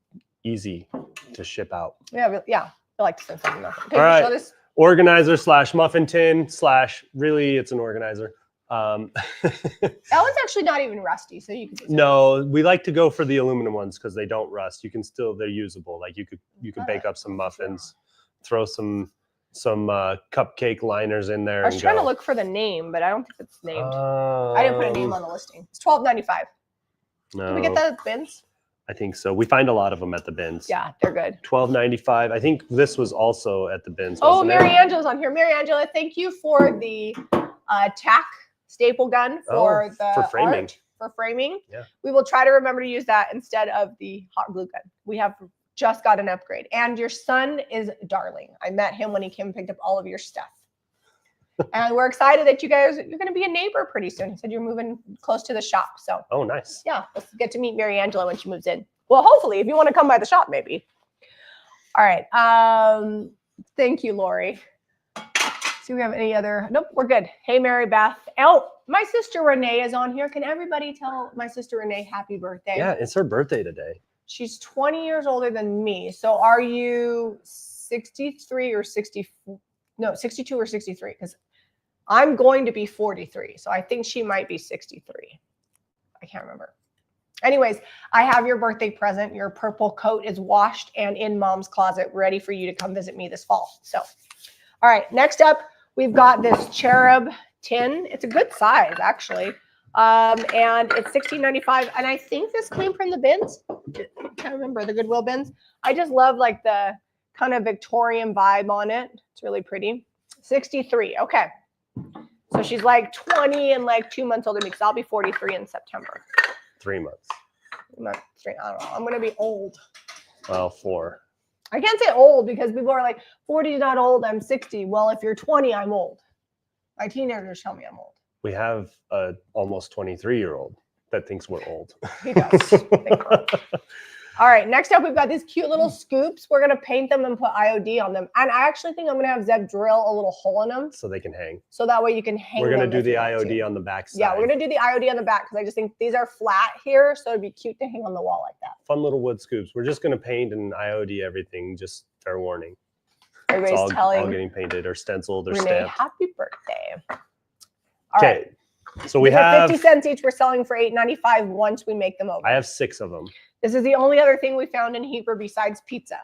S1: easy to ship out.
S2: Yeah. I like to send something else. Okay,
S1: all right.
S2: show this.
S1: Organizer / muffin tin / really, it's an organizer.
S2: That one's actually not even rusty, so you can just
S1: No, we like to go for the aluminum ones because they don't rust. You can they're usable. Like you can bake up some muffins, throw some cupcake liners in there.
S2: I was trying to look for the name, but I don't think it's named. I didn't put a name on the listing. It's $12.95.
S1: No,
S2: Can we get that at the bins?
S1: I think so. We find a lot of them at the bins.
S2: Yeah, they're good.
S1: $12.95. I think this was also at the bins.
S2: Oh,
S1: wasn't
S2: Mary
S1: it?
S2: Angela's on here. Mary Angela, thank you for the tack staple gun for
S1: for framing.
S2: art, for framing.
S1: Yeah.
S2: We will try to remember to use that instead of the hot glue gun. We have just got an upgrade, and your son is darling. I met him when he came and picked up all of your stuff. And we're excited that you're going to be a neighbor pretty soon. He said you're moving close to the shop. So
S1: Oh, nice.
S2: yeah, let's get to meet Mary Angela when she moves in. Well, hopefully, if you want to come by the shop, maybe. All right. Thank you, Lori. See, we have any other? Nope, we're good. Hey, Mary Beth. Oh, my sister Renee is on here. Can everybody tell my sister Renee happy birthday?
S1: Yeah, it's her birthday today.
S2: She's 20 years older than me. So are you 63 or 64? No, 62 or 63? Because I'm going to be 43. So I think she might be 63. I can't remember. Anyways, I have your birthday present. Your purple coat is washed and in mom's closet, ready for you to come visit me this fall. So, all right, next up, we've got this cherub tin. It's a good size, actually. And it's $16.95. And I think this came from the bins. I can't remember, the Goodwill bins. I just love like the kind of Victorian vibe on it. It's really pretty. 63. Okay. So she's like 20 and like 2 months older than me, because I'll be 43 in September.
S1: 3 months.
S2: 3 months, I don't know. I'm going to be old.
S1: Well, 4.
S2: I can't say old because people are like, 40 is not old, I'm 60. Well, if you're 20, I'm old. My teenagers tell me I'm old.
S1: We have a almost 23-year-old that thinks we're old.
S2: He does. All right, next up, we've got these cute little scoops. We're going to paint them and put IOD on them. And I actually think I'm going to have Zeb drill a little hole in them.
S1: So they can hang.
S2: So that way you can hang
S1: We're going
S2: them
S1: to do the
S2: if you want
S1: IOD
S2: to.
S1: on the back side.
S2: Yeah, we're going to do the IOD on the back because I just think these are flat here. So it'd be cute to hang on the wall like that.
S1: Fun little wood scoops. We're just going to paint and IOD everything, just fair warning.
S2: Everybody's
S1: all
S2: telling
S1: getting painted or stenciled or
S2: Renee,
S1: stamped.
S2: happy birthday. All
S1: Okay.
S2: right.
S1: So we
S2: These are
S1: have
S2: 50 cents each. We're selling for $8.95 once we make them over.
S1: I have 6 of them.
S2: This is the only other thing we found in Heber besides pizza.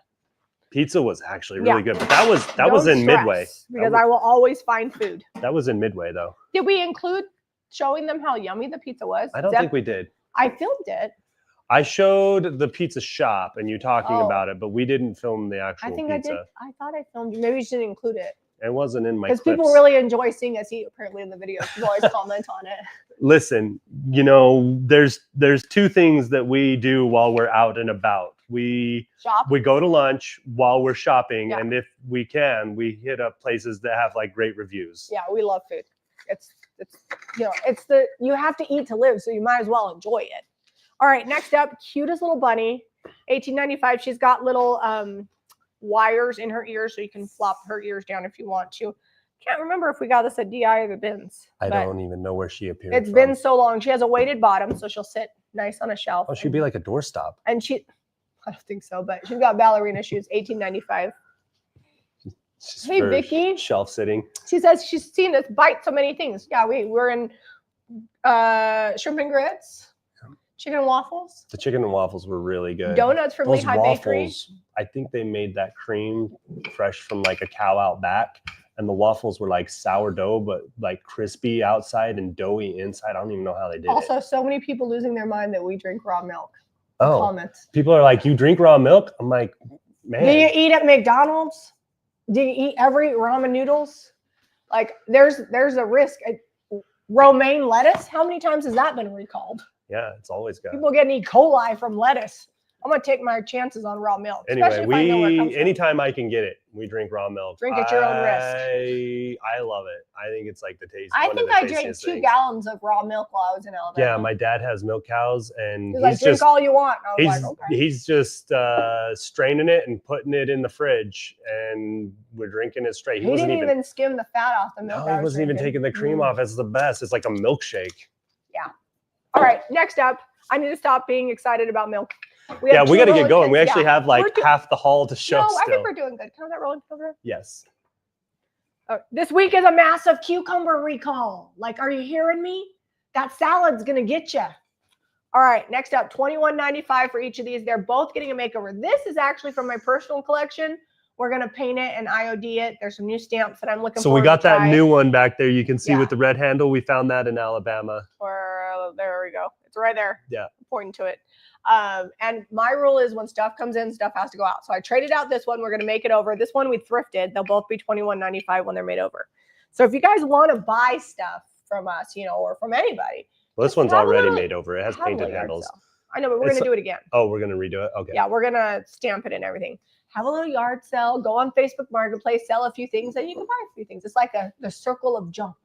S1: Pizza was actually really good, but that was in
S2: Don't
S1: Midway.
S2: stress, because I will always find food.
S1: That was in Midway though.
S2: Did we include showing them how yummy the pizza was?
S1: I don't think we did.
S2: I filmed it.
S1: I showed the pizza shop and you talking
S2: Oh.
S1: about it, but we didn't film the actual
S2: I think
S1: pizza.
S2: I did. I thought I filmed you. Maybe you should include it.
S1: It wasn't in my
S2: Because
S1: clips.
S2: people really enjoy seeing us eat, apparently, in the videos. People always comment on it.
S1: Listen, you know, there's 2 things that we do while we're out and about. We
S2: Shop.
S1: go to lunch while we're shopping,
S2: Yeah.
S1: and if we can, we hit up places that have like great reviews.
S2: Yeah, we love food. It's you have to eat to live, so you might as well enjoy it. All right, next up, cutest little bunny, $18.95. She's got little wires in her ears, so you can flop her ears down if you want to. Can't remember if we got this at DI or the bins.
S1: I don't even know where she appeared.
S2: It's been so long. She has a weighted bottom, so she'll sit nice on a shelf.
S1: Oh, she'd be like a doorstop.
S2: And I don't think so, but she's got ballerina shoes, $18.95. Hey, Vicky.
S1: Shelf sitting.
S2: She says she's seen us bite so many things. Yeah, we're in shrimp and grits, chicken and waffles.
S1: The chicken and waffles were really good.
S2: Donuts from
S1: Those
S2: Lehigh Bakery.
S1: waffles, I think they made that cream fresh from like a cow out back. And the waffles were like sourdough, but like crispy outside and doughy inside. I don't even know how they did
S2: Also,
S1: it.
S2: so many people losing their mind that we drink raw milk.
S1: Oh,
S2: Comments.
S1: people are like, you drink raw milk? I'm like, man.
S2: Do you eat at McDonald's? Do you eat every ramen noodles? Like, there's a risk. Romaine lettuce, how many times has that been recalled?
S1: Yeah, it's always got.
S2: People getting E. coli from lettuce. I'm gonna take my chances on raw milk.
S1: Anyway,
S2: especially if I know where it comes from.
S1: anytime I can get it, we drink raw milk.
S2: Drink at your own risk.
S1: I love it. I think it's like the taste.
S2: I
S1: one
S2: think
S1: of the
S2: I drank
S1: tastiest
S2: 2
S1: things.
S2: gallons of raw milk while I was in Alabama.
S1: Yeah, my dad has milk cows, and
S2: He's like,
S1: he's
S2: drink
S1: just
S2: all you want. And I was
S1: he's
S2: like, okay.
S1: he's just straining it and putting it in the fridge, and we're drinking it straight.
S2: He didn't even skim the fat off the milk.
S1: No, he wasn't even taking the cream off. It's the best. It's like a milkshake.
S2: Yeah. All right. Next up, I need to stop being excited about milk. We
S1: got to get going. We actually have like
S2: We're
S1: half the haul to show
S2: No,
S1: still.
S2: I think we're doing good. Can I have that rolling over?
S1: Yes.
S2: This week is a massive cucumber recall. Like, are you hearing me? That salad's gonna get you. All right, next up, $21.95 for each of these. They're both getting a makeover. This is actually from my personal collection. We're gonna paint it and IOD it. There's some new stamps that I'm looking for.
S1: So we got that new one back there. You can see with the red handle. We found that in Alabama.
S2: There we go. It's right there.
S1: Yeah.
S2: I'm pointing to it. And my rule is when stuff comes in, stuff has to go out. So I traded out this one. We're going to make it over. This one we thrifted. They'll both be $21.95 when they're made over. So if you guys want to buy stuff from us, or from anybody.
S1: Well, this one's already made over. It has painted handles.
S2: I know, but we're going to do it again.
S1: Oh, we're going to redo it? Okay.
S2: Yeah, we're going to stamp it and everything. Have a little yard sale. Go on Facebook Marketplace. Sell a few things. And you can buy a few things. It's like the circle of junk.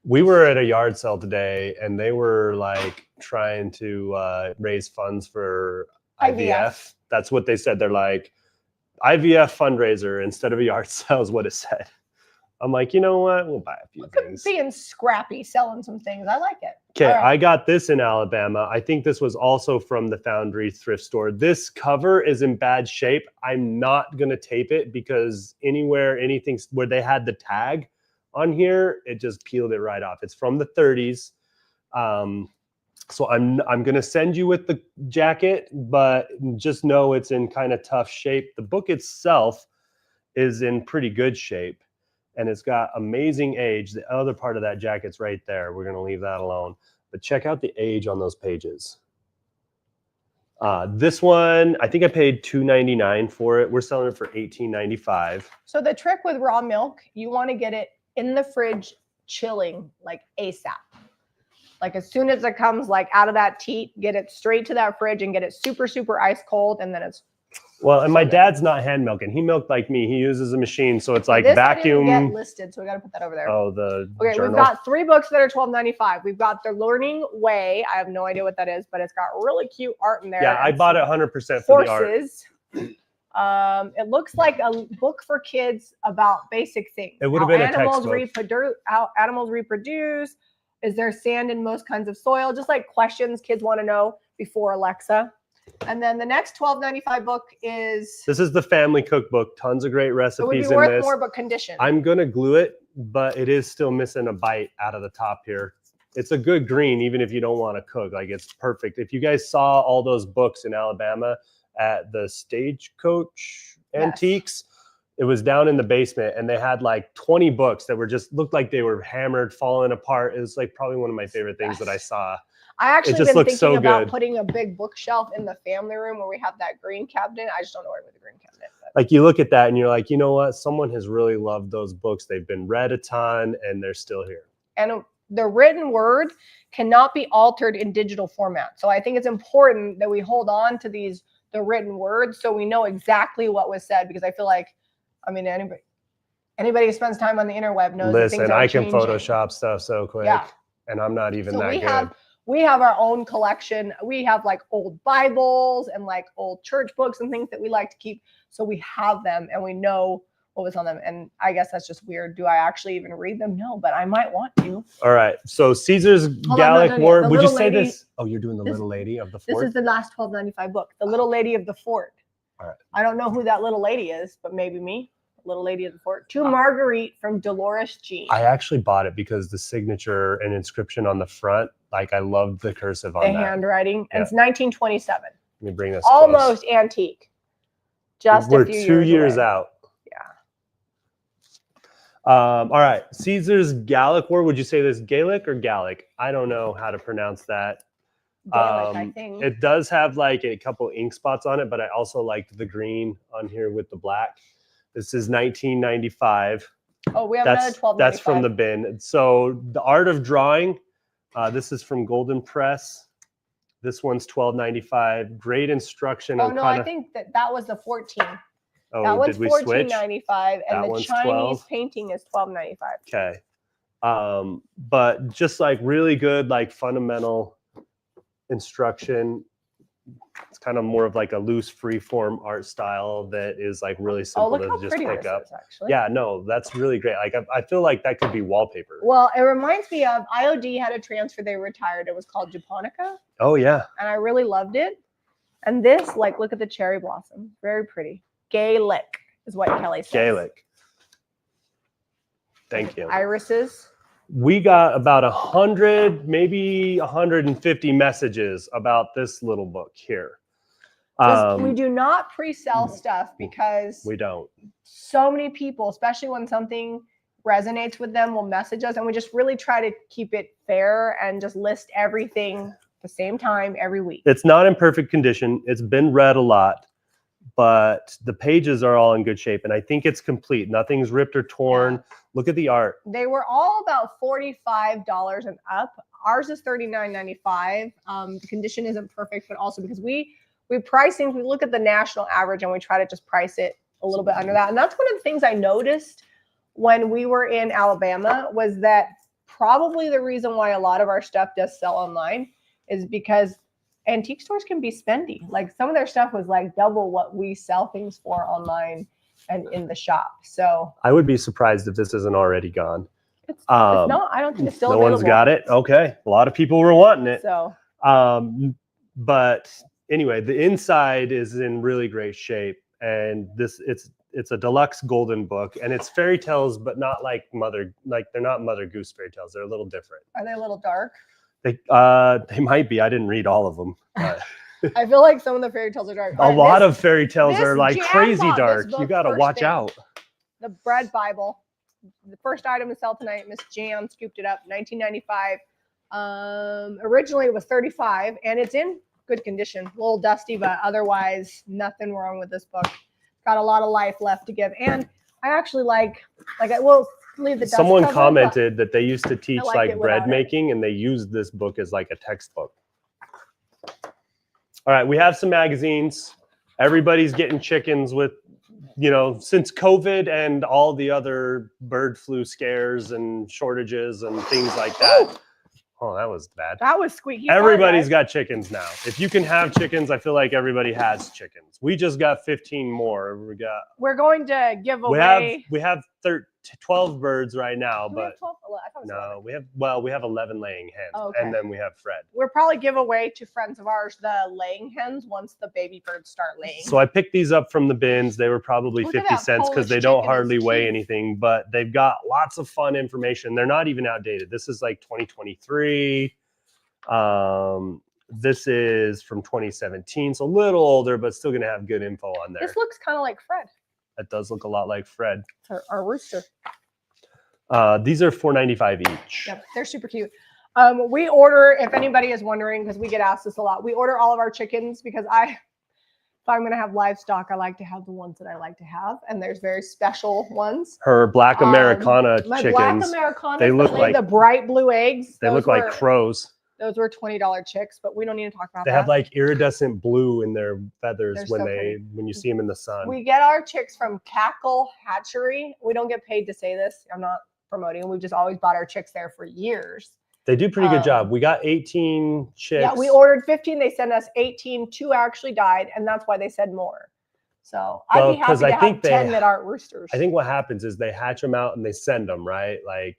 S1: We were at a yard sale today, and they were like trying to raise funds for IVF. That's what they said. They're like, IVF fundraiser instead of a yard sale is what it said. I'm like, you know what? We'll buy a few things.
S2: Being scrappy, selling some things. I like it.
S1: Okay, right. I got this in Alabama. I think this was also from the Foundry thrift store. This cover is in bad shape. I'm not going to tape it because anything where they had the tag on here, it just peeled it right off. It's from the 30s. So I'm going to send you with the jacket, but just know it's in kind of tough shape. The book itself is in pretty good shape. and it's got amazing age. The other part of that jacket's right there. We're going to leave that alone. But check out the age on those pages. This one, I think I paid $2.99 for it. We're selling it for $18.95.
S2: So the trick with raw milk, you want to get it in the fridge chilling like ASAP. Like as soon as it comes like out of that teat, get it straight to that fridge and get it super, super ice cold. And then it's
S1: well, and my dad's not hand milking. He milked like me. He uses a machine, so it's like
S2: this
S1: vacuum.
S2: Didn't get listed, so we got to put that over there.
S1: Oh, the
S2: okay.
S1: journal.
S2: We've got 3 books that are $12.95. We've got The Learning Way. I have no idea what that is, but it's got really cute art in there.
S1: Yeah, I bought it 100% for
S2: horses. The art. It looks like a book for kids about basic things.
S1: It would have been a
S2: animals
S1: textbook.
S2: How animals reproduce. Is there sand in most kinds of soil? Just like questions kids want to know before Alexa. And then the next $12.95 book is...
S1: This is the family cookbook. Tons of great recipes in this.
S2: It would be worth more, but condition.
S1: I'm going to glue it, but it is still missing a bite out of the top here. It's a good green, even if you don't want to cook. Like, it's perfect. If you guys saw all those books in Alabama at the Stagecoach Antiques, it was down in the basement, and they had like 20 books that were just looked like they were hammered, falling apart. It was like probably one of my favorite things that I saw.
S2: I actually
S1: just
S2: been
S1: looks
S2: thinking
S1: so
S2: about
S1: good.
S2: putting a big bookshelf in the family room where we have that green cabinet. I just don't know where to put the green cabinet. But.
S1: Like, you look at that and you're like, you know what? Someone has really loved those books. They've been read a ton and they're still here.
S2: And the written word cannot be altered in digital format. So I think it's important that we hold on to the written words so we know exactly what was said, because I feel like, I mean, anybody who spends time on the interweb knows that things are
S1: I can
S2: changing.
S1: Photoshop stuff so quick.
S2: Yeah.
S1: And I'm not even
S2: so
S1: that good.
S2: We have our own collection. We have like old Bibles and like old church books and things that we like to keep. So we have them and we know what was on them. And I guess that's just weird. Do I actually even read them? No, but I might want to.
S1: All right. So Caesar's Gallic War. Would you say
S2: lady,
S1: this? Oh, you're doing the Little Lady of the Fort?
S2: This is the last $12.95 book. The Little Lady of the Fort.
S1: All right.
S2: I don't know who that little lady is, but maybe me. Little Lady of the Fort. To Marguerite from Dolores Jean.
S1: I actually bought it because the signature and inscription on the front, like I loved the cursive on
S2: the handwriting.
S1: Yeah.
S2: And it's 1927.
S1: Let me bring this
S2: almost
S1: close.
S2: Antique. Just
S1: We're
S2: a few
S1: 2 years
S2: away.
S1: out.
S2: Yeah.
S1: All right. Caesar's Gallic War. Would you say this Gaelic or Gallic? I don't know how to pronounce that.
S2: Gaelic, I think.
S1: It does have like a couple ink spots on it, but I also liked the green on here with the black. This is 1995.
S2: Oh, we have another $12.95.
S1: That's from the bin. So the Art of Drawing. This is from Golden Press. This one's $12.95. Great instruction.
S2: Oh
S1: on
S2: no, I think that was the 14.
S1: Oh,
S2: that one's
S1: did we switch?
S2: $14.95, and
S1: That
S2: the
S1: one's
S2: Chinese
S1: 12?
S2: painting is $12.95.
S1: Okay. But just like really good, like fundamental instruction. It's kind of more of like a loose free-form art style that is like really simple to just pick up.
S2: Actually.
S1: Yeah, no, that's really great. Like I feel like that could be wallpaper.
S2: Well, it reminds me of IOD had a transfer, they retired. It was called Japonica.
S1: Oh yeah.
S2: And I really loved it. And this, like, look at the cherry blossom. Very pretty. Gaelic is what Kelly says.
S1: Gaelic. Thank you.
S2: Irises.
S1: We got about 100, maybe 150 messages about this little book here.
S2: We do not pre-sell stuff because
S1: we don't.
S2: So many people, especially when something resonates with them, will message us, and we just really try to keep it fair and just list everything at the same time every week.
S1: It's not in perfect condition. It's been read a lot, but the pages are all in good shape, and I think it's complete. Nothing's ripped or torn. Yeah. Look at the art.
S2: They were all about $45 and up. Ours is $39.95. The condition isn't perfect, but also because we price things, we look at the national average and we try to just price it a little bit under that. And that's one of the things I noticed when we were in Alabama, was that probably the reason why a lot of our stuff does sell online is because antique stores can be spendy. Like, some of their stuff was like double what we sell things for online and in the shop. So
S1: I would be surprised if this isn't already gone.
S2: It's not. I don't think it's still
S1: no
S2: available.
S1: One's got it. Okay. A lot of people were wanting it.
S2: So
S1: but anyway, the inside is in really great shape, and it's a deluxe golden book, and it's fairy tales, but not like they're not Mother Goose fairy tales. They're a little different.
S2: Are they a little dark?
S1: They might be. I didn't read all of them.
S2: I feel like some of the fairy tales are dark.
S1: A lot of fairy tales are like crazy dark. You got to watch out.
S2: The Bread Bible. the first item to sell tonight. Miss Jam scooped it up, $19.95. Originally it was $35, and it's in good condition. A little dusty, but otherwise nothing wrong with this book. Got a lot of life left to give, and I actually like I will leave the dust
S1: Someone
S2: cover,
S1: commented that they used to teach
S2: like it
S1: like bread
S2: without it.
S1: making, and they used this book as like a textbook. All right, we have some magazines. Everybody's getting chickens with, you know, since COVID and all the other bird flu scares and shortages and things like that.
S2: Ooh.
S1: Oh, that was bad.
S2: That was squeaky.
S1: Everybody's got chickens now. If you can have chickens, I feel like everybody has chickens. We just got 15 more.
S2: We're going to give away.
S1: We have 12 birds right now,
S2: Do we have
S1: but
S2: 12? I thought it was 11.
S1: we have 11 laying hens,
S2: Oh, okay.
S1: and then we have Fred.
S2: We'll probably give away to friends of ours the laying hens once the baby birds start laying.
S1: So I picked these up from the bins. They were probably
S2: Look at
S1: 50
S2: that
S1: cents because
S2: Polish
S1: they don't
S2: chicken,
S1: hardly
S2: it's
S1: weigh
S2: cute.
S1: anything, but they've got lots of fun information. They're not even outdated. This is like 2023. This is from 2017, so a little older, but still gonna have good info on there.
S2: This looks kind of like Fred.
S1: That does look a lot like Fred.
S2: Our rooster.
S1: These are $4.95 each.
S2: Yep, they're super cute. We order, if anybody is wondering, because we get asked this a lot, we order all of our chickens because if I'm going to have livestock, I like to have the ones that I like to have, and there's very special ones.
S1: Her black Americana
S2: My
S1: chickens.
S2: black Americana,
S1: they look like
S2: the bright blue eggs.
S1: They look like crows.
S2: Those were $20 chicks, but we don't need to talk about
S1: They
S2: that.
S1: have like iridescent blue in their feathers
S2: They're
S1: when
S2: so
S1: they
S2: pretty.
S1: when you see them in the sun.
S2: We get our chicks from Cackle Hatchery. We don't get paid to say this. I'm not promoting. We've just always bought our chicks there for years.
S1: They do a pretty good job. We got 18 chicks.
S2: Yeah, we ordered 15. They sent us 18. 2 actually died, and that's why they said more. So I'd be happy to have 10 that aren't roosters.
S1: I think what happens is they hatch them out and they send them, right? Like,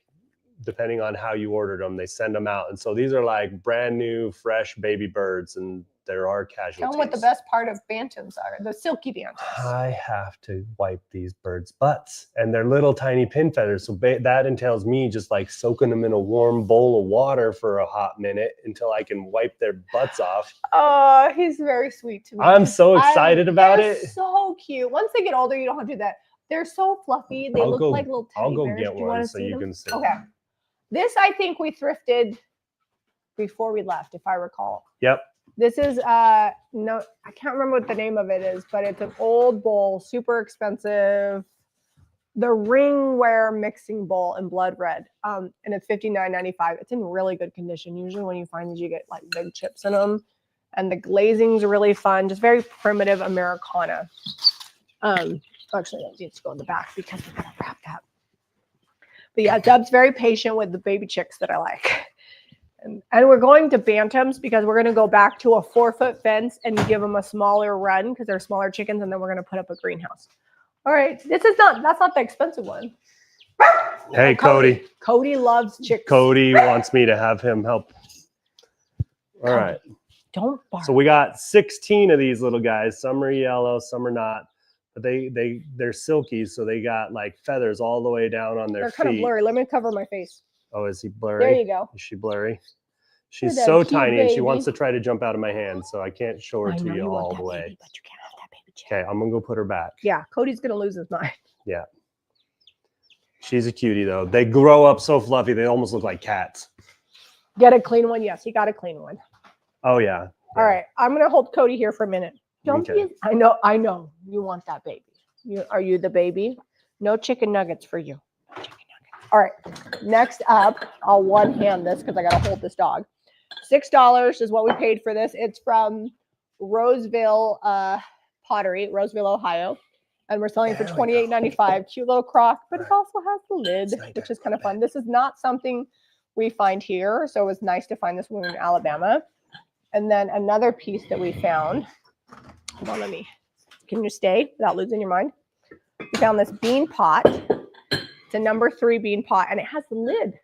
S1: depending on how you ordered them, they send them out. And so these are like brand new, fresh baby birds, and there are casualties.
S2: Tell them what the best part of bantams are, the silky bantams.
S1: I have to wipe these birds' butts, and they're little tiny pin feathers. So that entails me just like soaking them in a warm bowl of water for a hot minute until I can wipe their butts off.
S2: Oh, he's very sweet to me.
S1: I'm so excited about it.
S2: So cute. Once they get older, you don't have to do that. They're so fluffy. They look like little teddy
S1: I'll go
S2: bears.
S1: get
S2: Do you
S1: one
S2: want to
S1: so
S2: see
S1: you
S2: them?
S1: can see.
S2: Okay. This I think we thrifted before we left, if I recall.
S1: Yep.
S2: This is no, I can't remember what the name of it is, but it's an old bowl, super expensive. The ringware mixing bowl in blood red, and it's $59.95. It's in really good condition. Usually when you find these, you get like big chips in them, and the glazing's are really fun. Just very primitive Americana. Actually, that needs to go in the back because we're gonna wrap that. But yeah, Dub's very patient with the baby chicks that I like. And we're going to bantams because we're going to go back to a 4-foot fence and give them a smaller run because they're smaller chickens, and then we're going to put up a greenhouse. All right, that's not the expensive one.
S1: Hey, Cody.
S2: Cody loves chicks.
S1: Cody wants me to have him help. All right.
S2: Don't bark.
S1: So we got 16 of these little guys. Some are yellow, some are not. But they're silky, so they got like feathers all the way down on their feet.
S2: They're kind of blurry. Let me cover my face.
S1: Oh, is he blurry?
S2: There you go.
S1: Is she blurry? She's
S2: Look at
S1: so
S2: that cute
S1: tiny and she
S2: baby.
S1: wants to try to jump out of my hand, so I can't show her
S2: I
S1: to
S2: know
S1: you
S2: want
S1: all
S2: that
S1: the way.
S2: baby, but you can't have that baby chick.
S1: Okay, I'm gonna go put her back.
S2: Yeah, Cody's gonna lose his mind.
S1: Yeah. She's a cutie though. They grow up so fluffy, they almost look like cats.
S2: Get a clean one. Yes, he got a clean one.
S1: Oh yeah.
S2: All right, I'm gonna hold Cody here for a minute. Don't
S1: Okay.
S2: be. I know. You want that baby. Are you the baby? No chicken nuggets for you. No chicken nuggets. All right. Next up, I'll one-hand this because I gotta hold this dog. $6 is what we paid for this. It's from Roseville Pottery, Roseville, Ohio, and we're selling it for $28.95. Cute little crock, but it also has the lid, which is kind of fun. This is not something we find here, so it was nice to find this one in Alabama. And then another piece that we found. Hold on, can you stay without losing your mind? We found this bean pot. It's a number 3 bean pot, and it has the lid,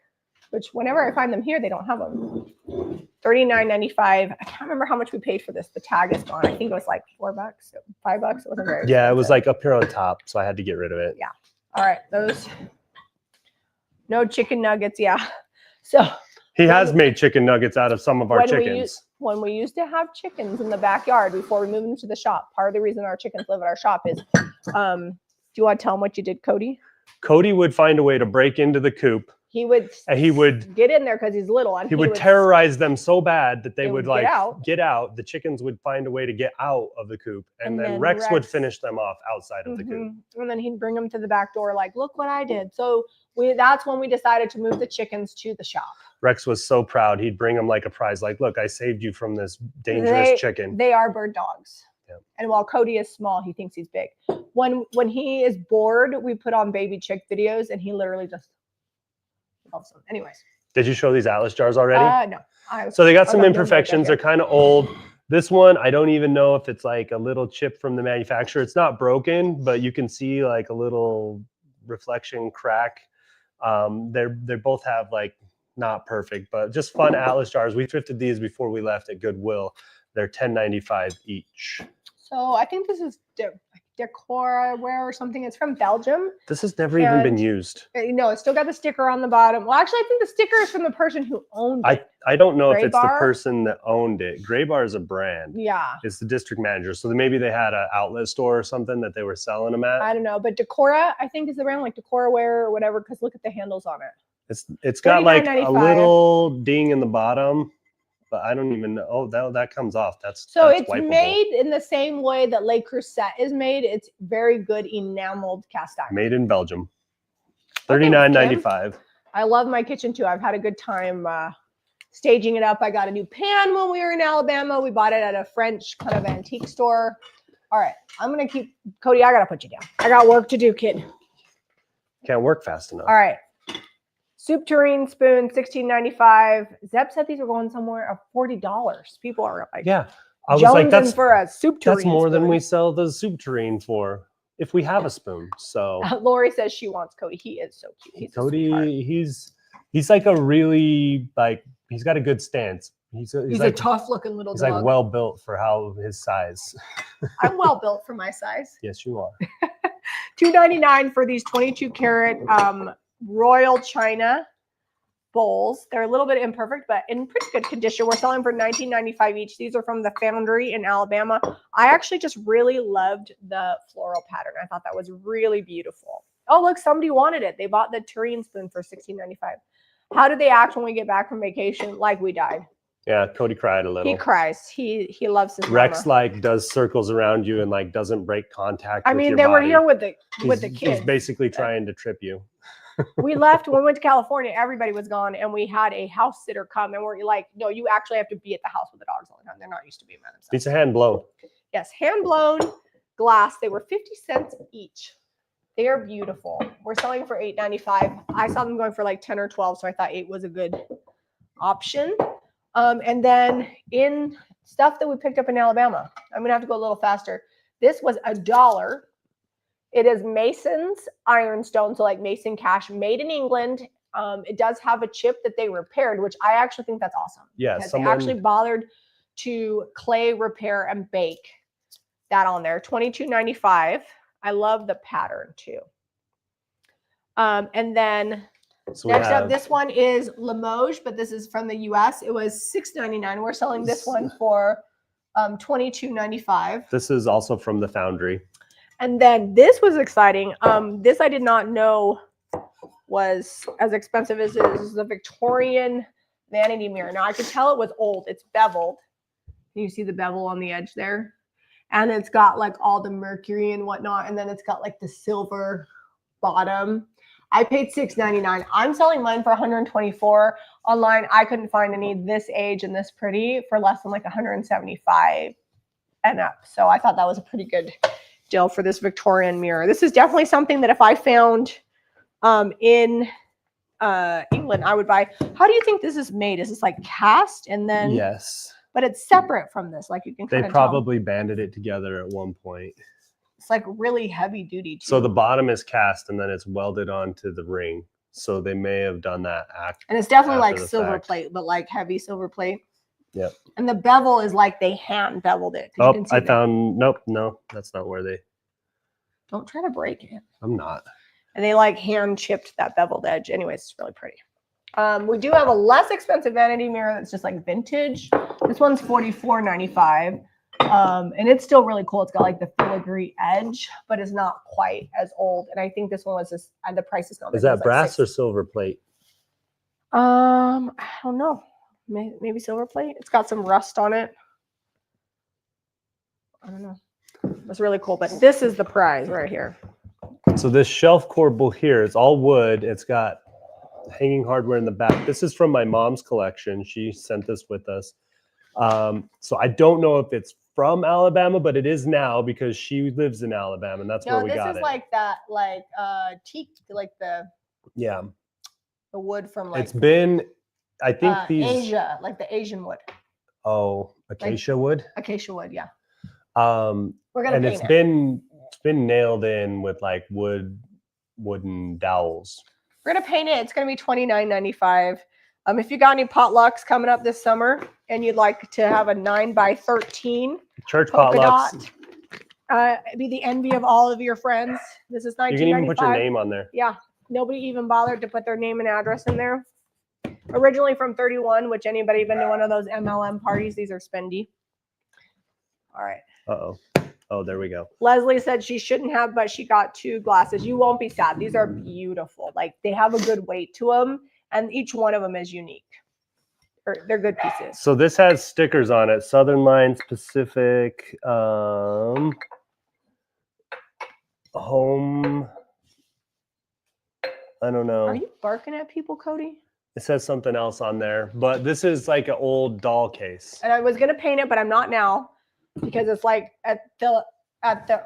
S2: which whenever I find them here, they don't have them. $39.95. I can't remember how much we paid for this. The tag is gone. I think it was like $4, $5. It wasn't very expensive.
S1: Yeah, it was like up here on top, so I had to get rid of it.
S2: Yeah. All right, those. No chicken nuggets. Yeah. So
S1: He has made chicken nuggets out of some of our chickens.
S2: When we used to have chickens in the backyard before we moved into the shop, part of the reason our chickens live at our shop is, do you want to tell them what you did, Cody?
S1: Cody would find a way to break into the coop.
S2: He would get in there because he's little, and
S1: he would terrorize them so bad that they would like
S2: get out.
S1: The chickens would find a way to get out of the coop, and then Rex would finish them off outside of the coop.
S2: And then he'd bring them to the back door, like, look what I did. So that's when we decided to move the chickens to the shop.
S1: Rex was so proud. He'd bring them like a prize, like, look, I saved you from this dangerous chicken.
S2: They are bird dogs.
S1: Yep.
S2: And while Cody is small, he thinks he's big. When he is bored, we put on baby chick videos, and he literally just loves them. Anyways.
S1: Did you show these Atlas jars already?
S2: No.
S1: So they got some imperfections. They're kind of old. This one, I don't even know if it's like a little chip from the manufacturer. It's not broken, but you can see like a little reflection crack. They both have like not perfect, but just fun Atlas jars. We thrifted these before we left at Goodwill. They're $10.95 each.
S2: So I think this is Decor or something. It's from Belgium.
S1: This has never even been used.
S2: No, it's still got the sticker on the bottom. Well, actually, I think the sticker is from the person who owned it.
S1: I don't know if it's the person that owned it. Gray Bar is a brand.
S2: Yeah.
S1: It's the district manager. So maybe they had an outlet store or something that they were selling them at.
S2: I don't know. But Decor, I think, is the brand, like Decorware or whatever, because look at the handles on it.
S1: It's got like a little ding in the bottom. But I don't even know. Oh, that comes off. It's wipeable.
S2: Made in the same way that Le Creuset is made. It's very good enameled cast iron.
S1: Made in Belgium. $39.95.
S2: I love my kitchen too. I've had a good time staging it up. I got a new pan when we were in Alabama. We bought it at a French kind of antique store. All right, I'm gonna keep Cody. I gotta put you down. I got work to do, kid.
S1: Can't work fast enough.
S2: All right. Soup tureen spoon, $16.95. Zeb said these are going somewhere of $40. People are like,
S1: yeah. I was like, that's
S2: for a soup tureen.
S1: That's more than we sell the soup tureen for, if we have a spoon. So
S2: Lori says she wants Cody. He is so cute.
S1: Cody, he's like a really he's got a good stance. He's like
S2: a tough looking little dog.
S1: He's like well built for his size.
S2: I'm well built for my size.
S1: Yes, you are.
S2: $2.99 for these 22 karat Royal China bowls. They're a little bit imperfect, but in pretty good condition. We're selling for $19.95 each. These are from the Foundry in Alabama. I actually just really loved the floral pattern. I thought that was really beautiful. Oh, look, somebody wanted it. They bought the tureen spoon for $16.95. How do they act when we get back from vacation? Like we died.
S1: Yeah, Cody cried a little.
S2: He cries. He loves his
S1: Rex
S2: mama.
S1: like does circles around you and like doesn't break contact.
S2: I mean, they were here with the kids.
S1: He's basically trying to trip you.
S2: We left when we went to California. Everybody was gone, and we had a house sitter come, and we're like, "No, you actually have to be at the house with the dogs all the time. They're not used to being by themselves."
S1: It's a hand blown.
S2: Yes, hand blown glass. They were 50 cents each. They are beautiful. We're selling for $8.95. I saw them going for like 10 or 12, so I thought 8 was a good option. And then in stuff that we picked up in Alabama, I'm gonna have to go a little faster. This was $1. It is Mason's ironstone, so like Mason cash, made in England. It does have a chip that they repaired, which I actually think that's awesome.
S1: Yeah,
S2: they actually bothered to clay repair and bake that on there. $22.95. I love the pattern too. And then next up, this one is Limoges, but this is from the US. It was $6.99. We're selling this one for $22.95.
S1: This is also from the Foundry.
S2: And then this was exciting. This I did not know was as expensive as it is. The Victorian vanity mirror. Now I could tell it was old. It's beveled. Can you see the bevel on the edge there? And it's got like all the mercury and whatnot. And then it's got like the silver bottom. I paid $6.99. I'm selling mine for $124 online. I couldn't find any this age and this pretty for less than like $175 and up. So I thought that was a pretty good deal for this Victorian mirror. This is definitely something that if I found in England, I would buy. How do you think this is made? Is this like cast and then?
S1: Yes.
S2: But it's separate from this. Like you can kind of
S1: probably banded it together at one point.
S2: It's like really heavy duty too.
S1: So the bottom is cast and then it's welded onto the ring. So they may have done that
S2: and it's definitely like silver plate, but like heavy silver plate.
S1: Yep.
S2: And the bevel is like they hand beveled it.
S1: Oh, I found, nope, no, that's not where they.
S2: Don't try to break it.
S1: I'm not.
S2: And they like hand chipped that beveled edge. Anyways, it's really pretty. We do have a less expensive vanity mirror that's just like vintage. This one's $44.95. And it's still really cool. It's got like the filigree edge, but it's not quite as old. And I think this one was just, and the price is not.
S1: Is that brass or silver plate?
S2: I don't know. Maybe silver plate. It's got some rust on it. I don't know. It's really cool. But this is the prize right here.
S1: So this shelf corbel here, it's all wood. It's got hanging hardware in the back. This is from my mom's collection. She sent this with us. So I don't know if it's from Alabama, but it is now because she lives in Alabama, and that's where we got it.
S2: This is like that, like teak, like the wood from like.
S1: It's been, I think these
S2: Asia, like the Asian wood.
S1: Oh, acacia wood.
S2: Acacia wood, yeah.
S1: We're gonna. And it's been nailed in with like wooden dowels.
S2: We're gonna paint it. It's gonna be $29.95. If you got any potlucks coming up this summer and you'd like to have a 9x13
S1: church potlucks,
S2: be the envy of all of your friends. This is $19.95.
S1: You can even put your name on there.
S2: Yeah, nobody even bothered to put their name and address in there. Originally from 31, which anybody been to one of those MLM parties? These are spendy. All right.
S1: Oh, there we go.
S2: Leslie said she shouldn't have, but she got 2 glasses. You won't be sad. These are beautiful. Like they have a good weight to them, and each one of them is unique. They're good pieces.
S1: So this has stickers on it. Southern Lines, Pacific, home. I don't know.
S2: Are you barking at people, Cody?
S1: It says something else on there, but this is like an old doll case.
S2: And I was gonna paint it, but I'm not now because it's like at the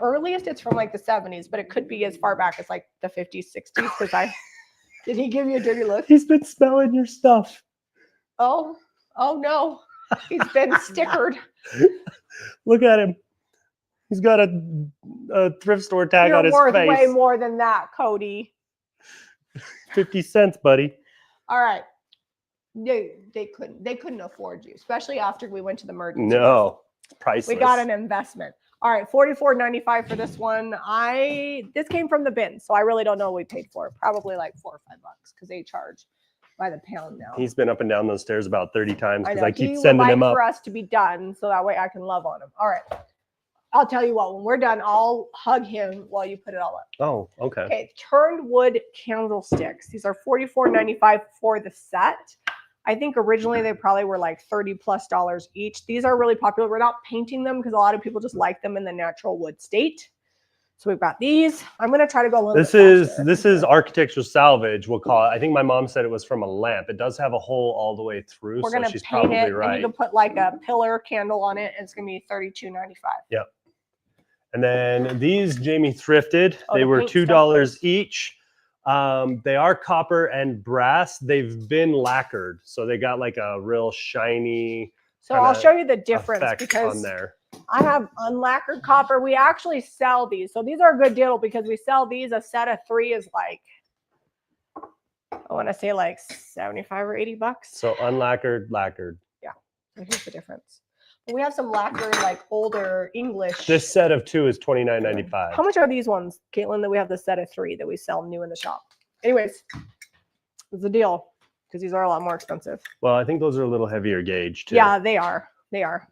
S2: earliest it's from like the 70s, but it could be as far back as like the 50s, 60s. Because did he give you a dirty look?
S1: He's been smelling your stuff.
S2: Oh no, he's been stickered.
S1: Look at him. He's got a thrift store tag on his face.
S2: You're worth way more than that, Cody.
S1: 50 cents, buddy.
S2: All right. They couldn't afford you, especially after we went to the emergency.
S1: No, priceless.
S2: We got an investment. All right, $44.95 for this one. This came from the bin, so I really don't know what we paid for it. Probably like $4 or $5 because they charge by the pound now.
S1: He's been up and down those stairs about 30 times because I keep
S2: he
S1: sending
S2: would
S1: him
S2: like
S1: up.
S2: For us to be done, so that way I can love on him. All right. I'll tell you what, when we're done, I'll hug him while you put it all up.
S1: Oh, okay.
S2: Okay, turned wood candlesticks. These are $44.95 for the set. I think originally they probably were like $30+ each. These are really popular. We're not painting them because a lot of people just like them in the natural wood state. So we've got these. I'm going to try to go a little bit faster.
S1: This is architectural salvage, we'll call it. I think my mom said it was from a lamp. It does have a hole all the way through,
S2: We're going to
S1: she's
S2: paint
S1: probably
S2: it,
S1: right.
S2: and you can put like a pillar candle on it, and it's going to be $32.95.
S1: Yep. And then these Jamie thrifted.
S2: Oh,
S1: they were $2
S2: stuff.
S1: each. They are copper and brass. They've been lacquered, so they got like a real shiny.
S2: So I'll show you the difference because
S1: on there.
S2: I have unlacquered copper. We actually sell these, so these are a good deal because we sell these. A set of 3 is like, I want to say like 75 or $80.
S1: So unlacquered, lacquered.
S2: Yeah. So here's the difference. We have some lacquered, like older English.
S1: This set of 2 is $29.95.
S2: How much are these ones, Caitlin, that we have the set of 3 that we sell new in the shop? Anyways, it's a deal because these are a lot more expensive.
S1: Well, I think those are a little heavier gauge too.
S2: Yeah, they are. They are.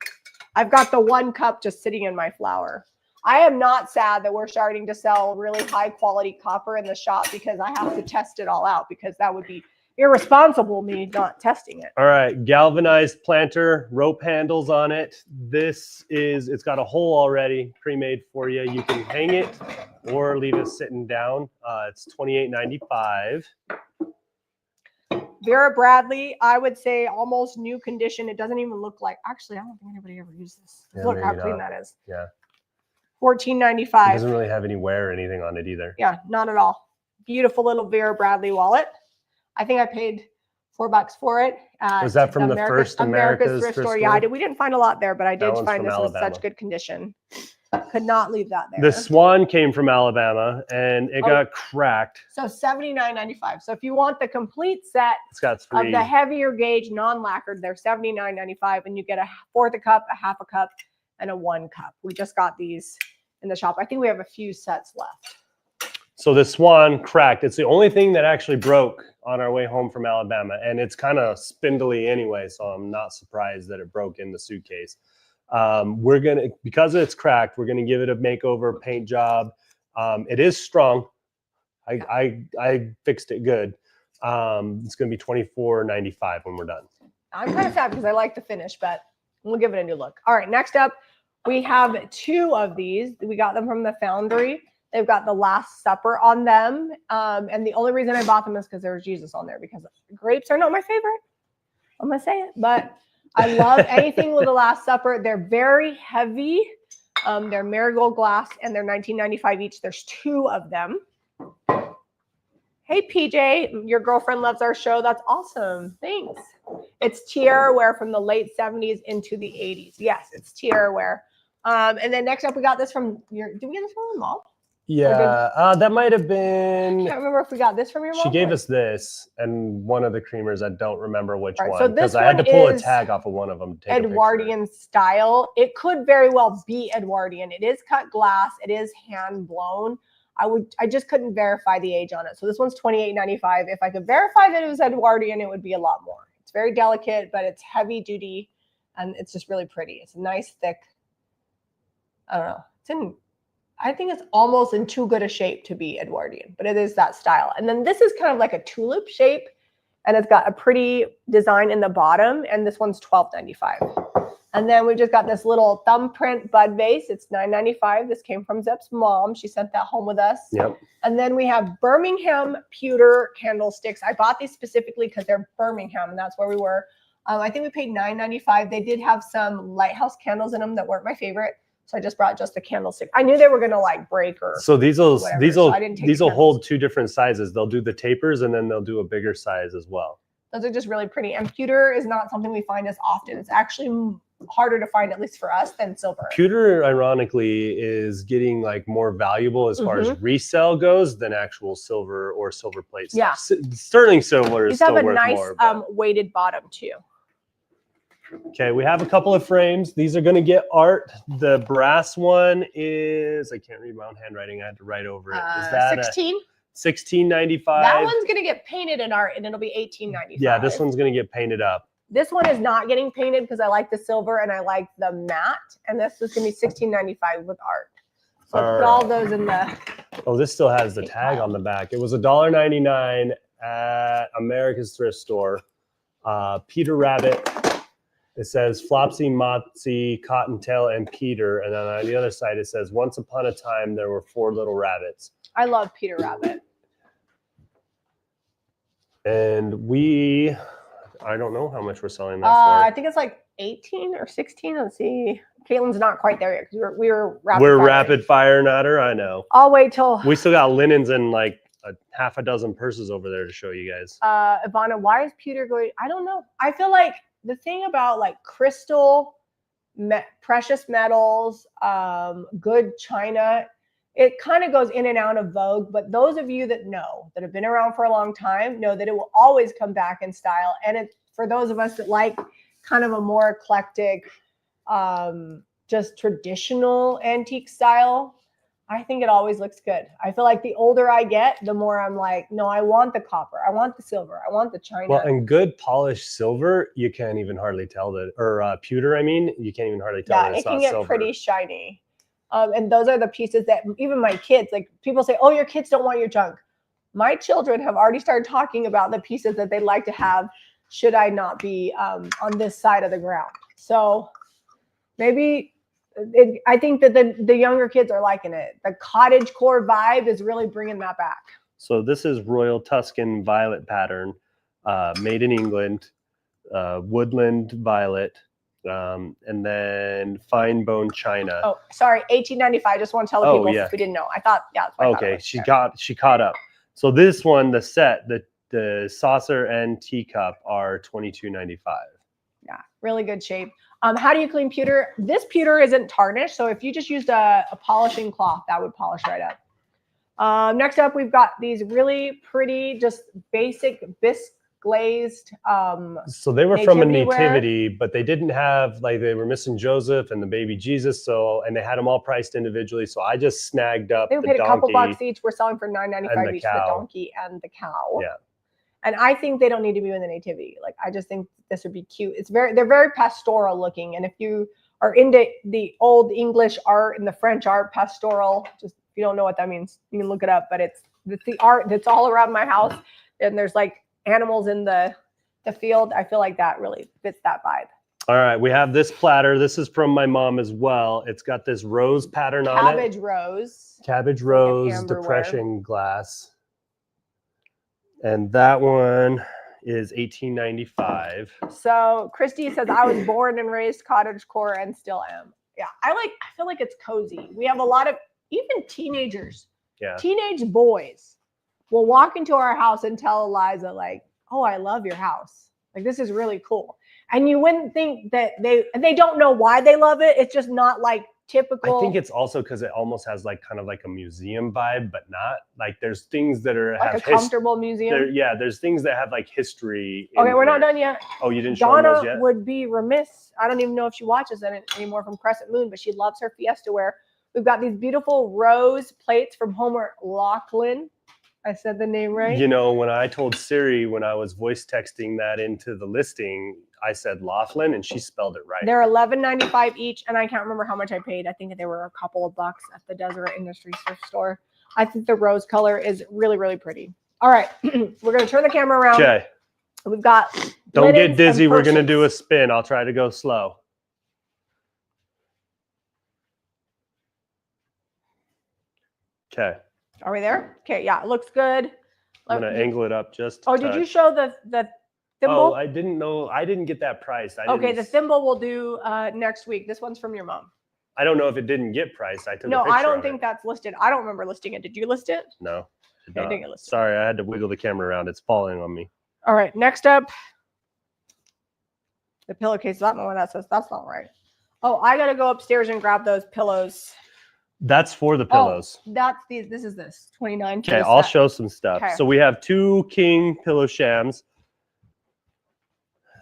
S2: I've got the 1 cup just sitting in my flour. I am not sad that we're starting to sell really high quality copper in the shop because I have to test it all out because that would be irresponsible me not testing it.
S1: All right, galvanized planter, rope handles on it. It's got a hole already pre-made for you. You can hang it or leave it sitting down. It's $28.95.
S2: Vera Bradley, I would say almost new condition. It doesn't even look like, actually, I don't think anybody ever used this.
S1: Yeah,
S2: look how clean that is.
S1: Yeah.
S2: $14.95.
S1: It doesn't really have any wear or anything on it either.
S2: Yeah, not at all. Beautiful little Vera Bradley wallet. I think I paid $4 for it.
S1: Was that from the first America's thrift store?
S2: Yeah, we didn't find a lot there, but I did find this in such good condition. Could not leave that there.
S1: The Swan came from Alabama and it got cracked.
S2: So $79.95. So if you want the complete set,
S1: it's got 3
S2: of the heavier gauge non-lacquered, they're $79.95, and you get a 1/4 cup, a 1/2 cup, and a 1 cup. We just got these in the shop. I think we have a few sets left.
S1: So the Swan cracked. It's the only thing that actually broke on our way home from Alabama, and it's kind of spindly anyway, so I'm not surprised that it broke in the suitcase. We're gonna, because it's cracked, we're gonna give it a makeover paint job. It is strong. I fixed it good. It's gonna be $24.95 when we're done.
S2: I'm kind of sad because I like the finish, but we'll give it a new look. All right, next up, we have 2 of these. We got them from the Foundry. They've got the Last Supper on them. And the only reason I bought them is because there was Jesus on there, because grapes are not my favorite. I'm going to say it. But I love anything with the Last Supper. They're very heavy. They're marigold glass, and they're $19.95 each. There's 2 of them. Hey, PJ, your girlfriend loves our show. That's awesome. Thanks. It's tiara ware from the late 70s into the 80s. Yes, it's tiara ware. And then next up, we got this from your, did we get this from your mom?
S1: Yeah, that might have been.
S2: I can't remember if we got this from your mom.
S1: She gave us this and one of the creamers. I don't remember which
S2: Right,
S1: one,
S2: so
S1: because
S2: this
S1: I had to
S2: one
S1: pull a
S2: is
S1: tag off of one of them to take a picture.
S2: Edwardian style. It could very well be Edwardian. It is cut glass. It is hand blown. I just couldn't verify the age on it. So this one's $28.95. If I could verify that it was Edwardian, it would be a lot more. It's very delicate, but it's heavy duty, and it's just really pretty. It's a nice thick, I don't know. I think it's almost in too good a shape to be Edwardian, but it is that style. And then this is kind of like a tulip shape, and it's got a pretty design in the bottom, and this one's $12.95. And then we just got this little thumbprint bud vase. It's $9.95. This came from Zep's mom. She sent that home with us.
S1: Yep.
S2: And then we have Birmingham pewter candlesticks. I bought these specifically because they're Birmingham, and that's where we were. I think we paid $9.95. They did have some lighthouse candles in them that weren't my favorite, so I just brought just a candlestick. I knew they were gonna like break or
S1: so these will
S2: so
S1: hold 2 different sizes. They'll do the tapers, and then they'll do a bigger size as well.
S2: Those are just really pretty. And pewter is not something we find as often. It's actually harder to find, at least for us, than silver.
S1: Pewter, ironically, is getting like more valuable as far as resale goes than actual silver or silver plate stuff.
S2: Yeah.
S1: Sterling silver is still worth more.
S2: These have a nice weighted bottom too.
S1: Okay, we have a couple of frames. These are going to get art. The brass one is, I can't read my own handwriting. I had to write over it. Is that
S2: 16?
S1: $16.95?
S2: That one's going to get painted in art, and it'll be $18.95.
S1: Yeah, this one's going to get painted up.
S2: This one is not getting painted because I like the silver and I like the matte. And this is going to be $16.95 with art. So put all those in the...
S1: Oh, this still has the tag on the back. It was $1.99 at America's Thrift Store. Peter Rabbit. It says Flopsy, Motsy, Cottontail, and Peter. And then on the other side, it says, once upon a time, there were 4 little rabbits.
S2: I love Peter Rabbit.
S1: And I don't know how much we're selling that for.
S2: I think it's like 18 or 16. Let's see. Caitlin's not quite there yet because we're
S1: rapid firing at her. I know.
S2: I'll wait till
S1: we still got linens and like a half a dozen purses over there to show you guys.
S2: Ivana, why is Peter going? I don't know. I feel like the thing about like crystal, precious metals, good china, it kind of goes in and out of vogue. But those of you that know, that have been around for a long time, know that it will always come back in style. And it's for those of us that like kind of a more eclectic, just traditional antique style, I think it always looks good. I feel like the older I get, the more I'm like, no, I want the copper. I want the silver. I want the china.
S1: Well, and good polished silver, you can't even hardly tell that, or pewter, I mean, you can't even hardly tell that it's not silver. Yeah, it can get
S2: pretty shiny. And those are the pieces that even my kids, like people say, oh, your kids don't want your junk. My children have already started talking about the pieces that they'd like to have should I not be on this side of the ground. So maybe... I think that the younger kids are liking it. The cottage core vibe is really bringing that back.
S1: So this is Royal Tuscan Violet pattern, made in England, woodland violet, and then fine bone china.
S2: Oh, sorry, $18.95. Just want to tell the people if we didn't know. I thought, yeah.
S1: Okay, she caught up. So this one, the set, the saucer and teacup are $22.95.
S2: Yeah, really good shape. How do you clean pewter? This pewter isn't tarnished, so if you just used a polishing cloth, that would polish right up. Next up, we've got these really pretty, just basic bisque glazed.
S1: So they were from a nativity, but they didn't have, like, they were missing Joseph and the baby Jesus, and they had them all priced individually. So I just snagged up the donkey.
S2: They paid a couple bucks each. We're selling for $9.95 each, the donkey and the cow.
S1: Yeah.
S2: And I think they don't need to be in the nativity. Like, I just think this would be cute. They're very pastoral looking. And if you are into the old English art and the French art, pastoral. Just if you don't know what that means, you can look it up. But it's the art that's all around my house, and there's like animals in the field. I feel like that really fits that vibe.
S1: All right, we have this platter. This is from my mom as well. It's got this rose pattern on it.
S2: Cabbage rose.
S1: Cabbage rose,
S2: amberware.
S1: depression glass. And that one is $18.95.
S2: So Christy says, I was born and raised cottagecore and still am. Yeah, I feel like it's cozy. We have a lot of even teenagers, teenage boys will walk into our house and tell Eliza like, oh, I love your house. Like, this is really cool. And you wouldn't think that they don't know why they love it. It's just not like typical.
S1: I think it's also because it almost has like kind of like a museum vibe, but not like there's things that are
S2: like
S1: have
S2: a comfortable museum.
S1: Yeah, there's things that have like history.
S2: Okay, we're not done yet.
S1: Oh, you didn't show those yet?
S2: Donna would be remiss. I don't even know if she watches it anymore from Crescent Moon, but she loves her Fiesta wear. We've got these beautiful rose plates from Homer Laughlin. I said the name right.
S1: You know, when I told Siri when I was voice texting that into the listing, I said Laughlin and she spelled it right.
S2: They're $11.95 each, and I can't remember how much I paid. I think they were a couple of bucks at the Deseret Industries thrift store. I think the rose color is really, really pretty. All right, we're gonna turn the camera around.
S1: Okay.
S2: We've got.
S1: Don't get dizzy. We're gonna do a spin. I'll try to go slow. Okay.
S2: Are we there? Okay, yeah, it looks good.
S1: I'm gonna angle it up just.
S2: Oh, did you show the thimble?
S1: Oh, I didn't know. I didn't get that priced.
S2: Okay, the thimble we'll do next week. This one's from your mom.
S1: I don't know if it didn't get priced. I took
S2: no,
S1: a picture
S2: I don't
S1: of
S2: think that's listed. I don't remember listing it. Did you list it?
S1: No.
S2: I didn't get listed.
S1: Sorry, I had to wiggle the camera around. It's falling on me.
S2: All right, next up, the pillowcase. That one that says that's not right. Oh, I gotta go upstairs and grab those pillows.
S1: That's for the pillows.
S2: Oh, that's these. This is this 29.
S1: Okay, I'll show some stuff.
S2: Okay.
S1: So we have 2 king pillow shams.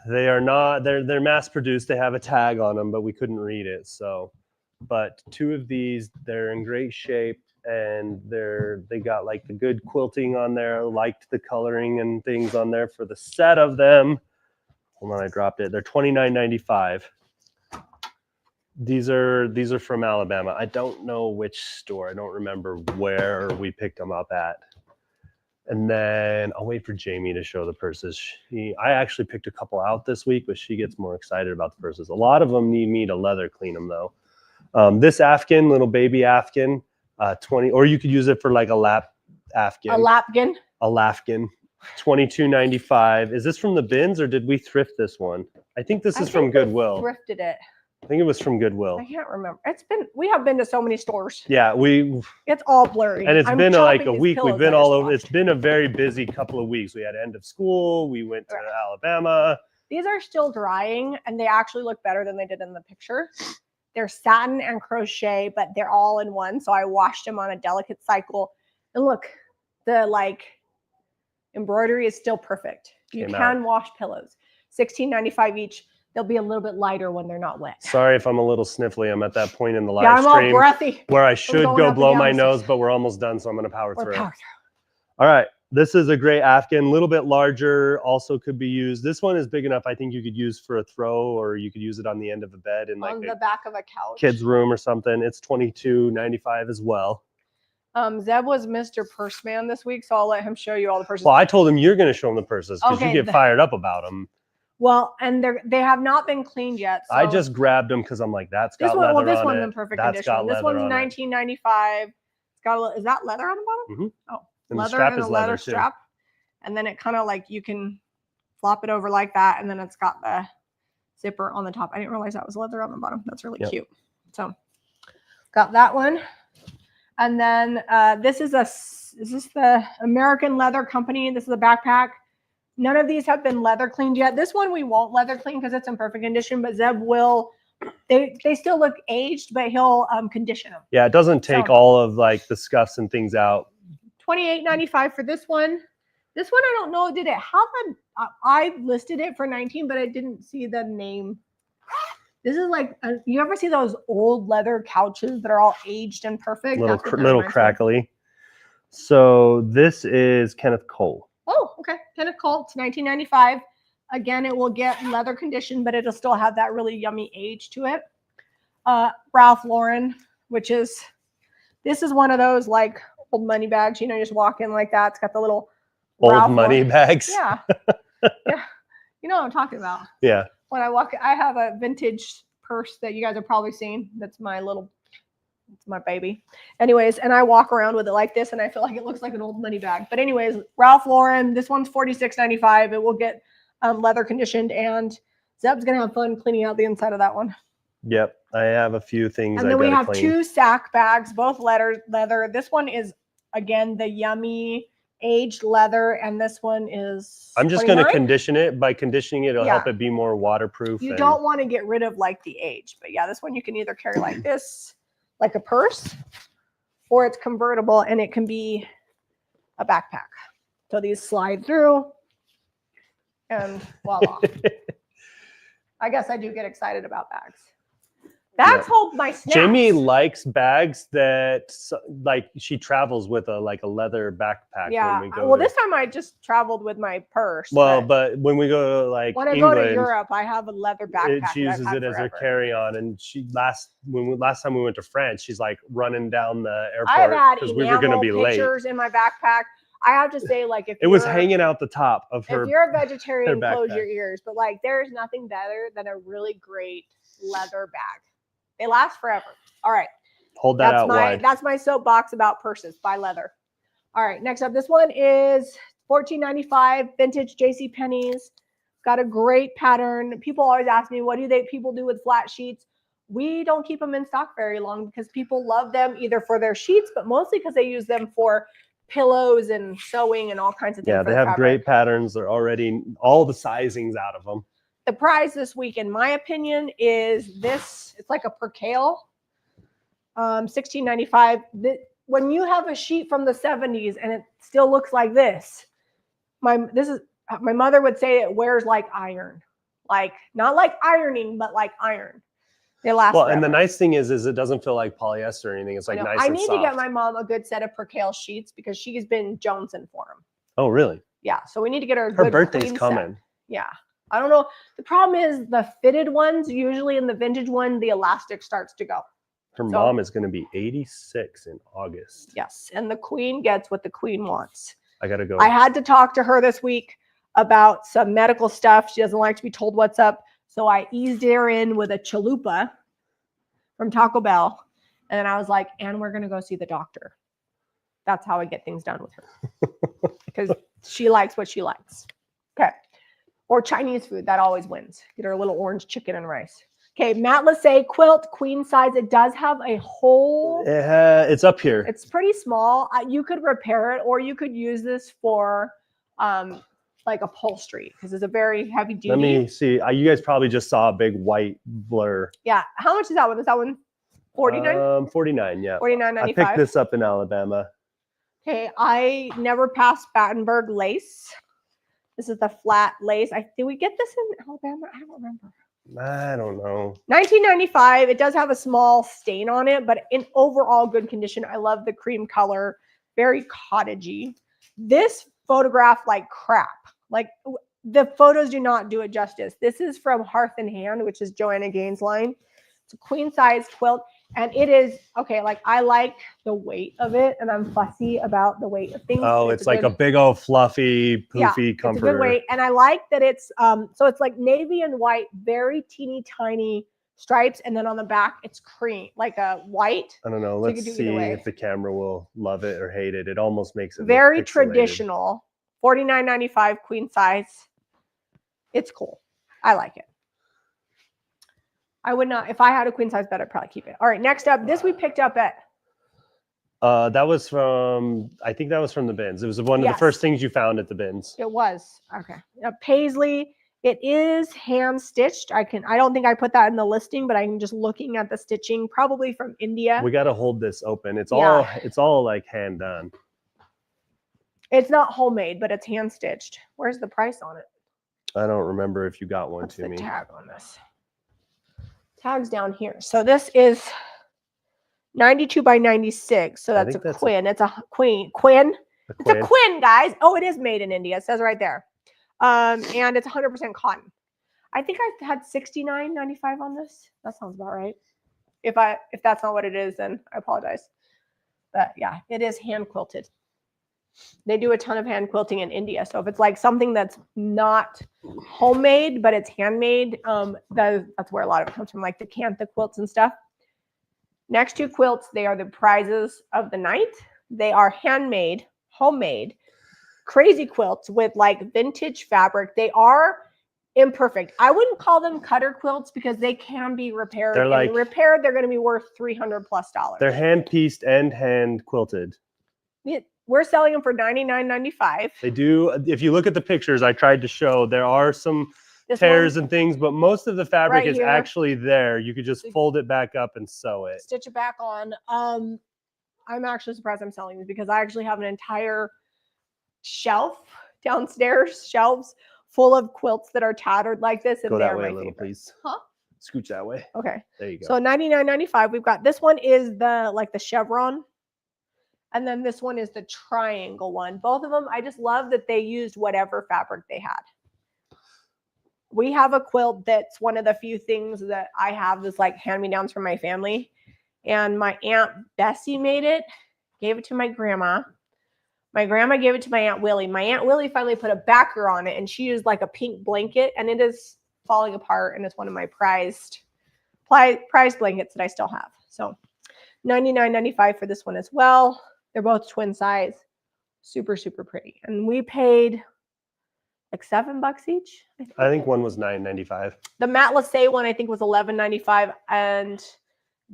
S1: They are not. They're mass produced. They have a tag on them, but we couldn't read it. So, but 2 of these, they're in great shape, and they got like the good quilting on there. Liked the coloring and things on there for the set of them. Hold on, I dropped it. They're $29.95. These are from Alabama. I don't know which store. I don't remember where we picked them up at. And then I'll wait for Jamie to show the purses. I actually picked a couple out this week, but she gets more excited about the purses. A lot of them need me to leather clean them though. This Afghan, little baby Afghan, 20, or you could use it for like a lap Afghan.
S2: A lapghan.
S1: A Lafghan, $22.95. Is this from the bins or did we thrift this one? I think this is from Goodwill.
S2: Thrifted it.
S1: I think it was from Goodwill.
S2: I can't remember. We have been to so many stores.
S1: Yeah,
S2: it's all blurry.
S1: And it's been like a week. We've been all over. It's been a very busy couple of weeks. We had end of school. We went to Alabama.
S2: These are still drying and they actually look better than they did in the picture. They're satin and crochet, but they're all in one. So I washed them on a delicate cycle. And look, the like embroidery is still perfect. You can wash pillows. $16.95 each. They'll be a little bit lighter when they're not wet.
S1: Sorry if I'm a little sniffly. I'm at that point in the live
S2: I'm
S1: stream
S2: all breathy.
S1: where I should go blow my nose, but we're almost done, so I'm going to power through. All right. This is a gray Afghan, a little bit larger, also could be used. This one is big enough, I think you could use for a throw, or you could use it on the end of a bed in like
S2: on the back of a couch.
S1: Kid's room or something. It's $22.95 as well.
S2: Zeb was Mr. Purse Man this week, so I'll let him show you all the purses.
S1: Well, I told him you're going to show him the purses because you get fired up about them.
S2: Well, and they have not been cleaned yet. So
S1: I just grabbed them because I'm like, that's got leather on it.
S2: This one's in perfect condition. This one's $19.95. It's got is that leather on the bottom?
S1: Mm-hmm.
S2: Oh,
S1: and
S2: leather
S1: the strap
S2: and
S1: is
S2: a leather
S1: too.
S2: strap. And then it kind of like you can flop it over like that, and then it's got the zipper on the top. I didn't realize that was leather on the bottom. That's really cute. So got that one. And then this is the American Leather Company. This is a backpack. None of these have been leather cleaned yet. This one we won't leather clean because it's in perfect condition, but Zeb will. They still look aged, but he'll condition them.
S1: Yeah, it doesn't take all of like the scuffs and things out.
S2: $28.95 for this one. This one I don't know. Did it have I listed it for 19, but I didn't see the name. This is like you ever see those old leather couches that are all aged and perfect?
S1: Little crackly. So this is Kenneth Cole.
S2: Oh, okay. Kenneth Cole. It's $19.95. Again, it will get leather condition, but it'll still have that really yummy age to it. Ralph Lauren, this is one of those like old money bags. You know, you just walk in like that. It's got the little
S1: Old
S2: Ralph
S1: money
S2: Lauren.
S1: bags.
S2: Yeah. Yeah. You know what I'm talking about.
S1: Yeah.
S2: When I walk, I have a vintage purse that you guys have probably seen. It's my baby. Anyways, and I walk around with it like this, and I feel like it looks like an old money bag. But anyways, Ralph Lauren, this one's $46.95. It will get leather conditioned, and Zeb's gonna have fun cleaning out the inside of that one.
S1: Yep, I have a few things.
S2: And then we have 2 sack bags, both leather. This one is again the yummy aged leather, and this one is
S1: I'm just
S2: 29?
S1: going to condition it. By conditioning it, it'll help it be more waterproof.
S2: You don't want to get rid of like the age, but yeah, this one you can either carry like this, like a purse, or it's convertible and it can be a backpack. So these slide through, and voila. I guess I do get excited about bags. Bags hold my snacks.
S1: Jamie likes bags that, like, she travels with a leather backpack.
S2: Yeah.
S1: When we go
S2: well, this time I just traveled with my purse.
S1: Well, but when we go to like
S2: when I
S1: England,
S2: go to Europe, I have a leather backpack.
S1: She uses it as her carry-on. And last time we went to France, she's like running down the airport because we were going to be late.
S2: Pictures in my backpack. I have to say, like, if
S1: it was hanging out the top of her.
S2: If you're a vegetarian, close your ears. But like, there's nothing better than a really great leather bag. They last forever. All right.
S1: Hold that out wide.
S2: That's my soapbox about purses. Buy leather. All right. Next up, this one is $14.95, vintage JCPenney's. Got a great pattern. People always ask me, what do people do with flat sheets? We don't keep them in stock very long because people love them either for their sheets, but mostly because they use them for pillows and sewing and all kinds of things.
S1: Yeah, they have great patterns. They're already all the sizings out of them.
S2: The prize this week, in my opinion, is this. It's like a percale, $16.95. When you have a sheet from the 70s and it still looks like this, my mother would say it wears like iron, like not like ironing, but like iron. They last.
S1: Well,
S2: forever.
S1: and the nice thing is it doesn't feel like polyester or anything. It's like nice. I need
S2: to get my mom a good set of percale sheets because she's been jonesing for them.
S1: Oh, really?
S2: Yeah. So we need to get her.
S1: Her birthday's coming.
S2: Yeah. I don't know. The problem is the fitted ones, usually in the vintage one, the elastic starts to go.
S1: Her mom is going to be 86 in August.
S2: Yes. And the queen gets what the queen wants.
S1: I got to go.
S2: I had to talk to her this week about some medical stuff. She doesn't like to be told what's up. So I eased her in with a chalupa from Taco Bell. And I was like, and we're going to go see the doctor. That's how I get things done with her. Because she likes what she likes. Okay. Or Chinese food, that always wins. Get her a little orange chicken and rice. Okay, Matt Lassay quilt, queen size. It does have a hole.
S1: It's up here.
S2: It's pretty small. You could repair it, or you could use this for like upholstery because it's a very heavy duty.
S1: Let me see. You guys probably just saw a big white blur.
S2: Yeah. How much is that one? Is that one 49?
S1: 49, yeah.
S2: $49.95.
S1: I picked this up in Alabama.
S2: Okay, I never passed Battenberg lace. This is the flat lace. Did we get this in Alabama? I don't remember.
S1: I don't know.
S2: $19.95. It does have a small stain on it, but in overall good condition. I love the cream color. Very cottagey. This photograph like crap. Like the photos do not do it justice. This is from Hearth and Hand, which is Joanna Gaines' line. It's a queen size quilt. And it is, okay, like I like the weight of it, and I'm fussy about the weight of things.
S1: Oh, it's like a big old fluffy, poofy comforter.
S2: It's a good weight. And I like that it's, so it's like navy and white, very teeny tiny stripes. And then on the back, it's cream, like a white.
S1: I don't know. Let's see if the camera will love it or hate it. It almost makes it
S2: very traditional. $49.95 queen size. It's cool. I like it. I would not, if I had a queen size bed, I'd probably keep it. All right, next up, this we picked up at.
S1: That was from, I think that was from the bins. It was one of the first things you found at the bins.
S2: It was, okay. Paisley, it is hand stitched. I don't think I put that in the listing, but I'm just looking at the stitching, probably from India.
S1: We got to hold this open. It's all like hand done.
S2: It's not homemade, but it's hand stitched. Where's the price on it?
S1: I don't remember if you got one.
S2: What's
S1: to
S2: the
S1: me.
S2: Tag on this. Tag's down here. So this is 92 by 96. So that's a queen. It's a queen. It's a queen, guys. Oh, it is made in India. It says right there. And it's 100% cotton. I think I had $69.95 on this. That sounds about right. If that's not what it is, then I apologize. But yeah, it is hand quilted. They do a ton of hand quilting in India. So if it's like something that's not homemade, but it's handmade, that's where a lot of it comes from, like the Kantha quilts and stuff. Next two quilts, they are the prizes of the night. They are handmade, homemade, crazy quilts with like vintage fabric. They are imperfect. I wouldn't call them cutter quilts because they can be repaired.
S1: They're like
S2: repaired, they're going to be worth $300+.
S1: They're hand pieced and hand quilted.
S2: We're selling them for $99.95.
S1: They do. If you look at the pictures, I tried to show there are some tears and things, but most of the fabric is actually there. You could just fold it back up and sew it.
S2: Stitch it back on. I'm actually surprised I'm selling these because I actually have an entire shelf downstairs, shelves full of quilts that are tattered like this. And
S1: go that
S2: way
S1: a little, please.
S2: Huh?
S1: Scooch that way.
S2: Okay.
S1: There you go.
S2: So $99.95. We've got this one is the chevron. And then this one is the triangle one. Both of them, I just love that they used whatever fabric they had. We have a quilt that's one of the few things that I have that's like hand-me-downs from my family. And my Aunt Bessie made it, gave it to my grandma. My grandma gave it to my Aunt Willie. My Aunt Willie finally put a backer on it, and she used like a pink blanket, and it is falling apart, and it's one of my prized blankets that I still have. So $99.95 for this one as well. They're both twin size. Super, super pretty. And we paid like $7 each.
S1: I think one was $9.95.
S2: The Matte Lassay one I think was $11.95, and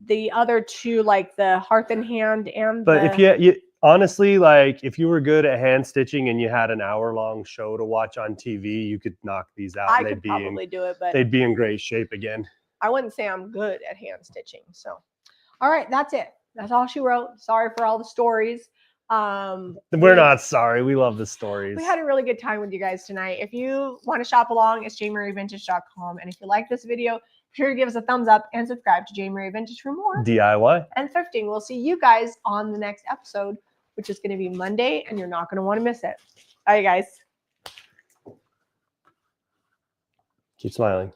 S2: the other two, like the Hearth and Hand and
S1: if you honestly, like if you were good at hand stitching and you had an hour-long show to watch on TV, you could knock these out.
S2: I could probably do it, but
S1: they'd be in great shape again.
S2: I wouldn't say I'm good at hand stitching. So, all right, that's it. That's all she wrote. Sorry for all the stories.
S1: We're not sorry. We love the stories.
S2: We had a really good time with you guys tonight. If you want to shop along, it's janemarievintage.com. And if you like this video, be sure to give us a thumbs up and subscribe to Jane Marie Vintage for more
S1: DIY
S2: and thrifting. We'll see you guys on the next episode, which is going to be Monday, and you're not going to want to miss it. Bye, guys.
S1: Keep smiling.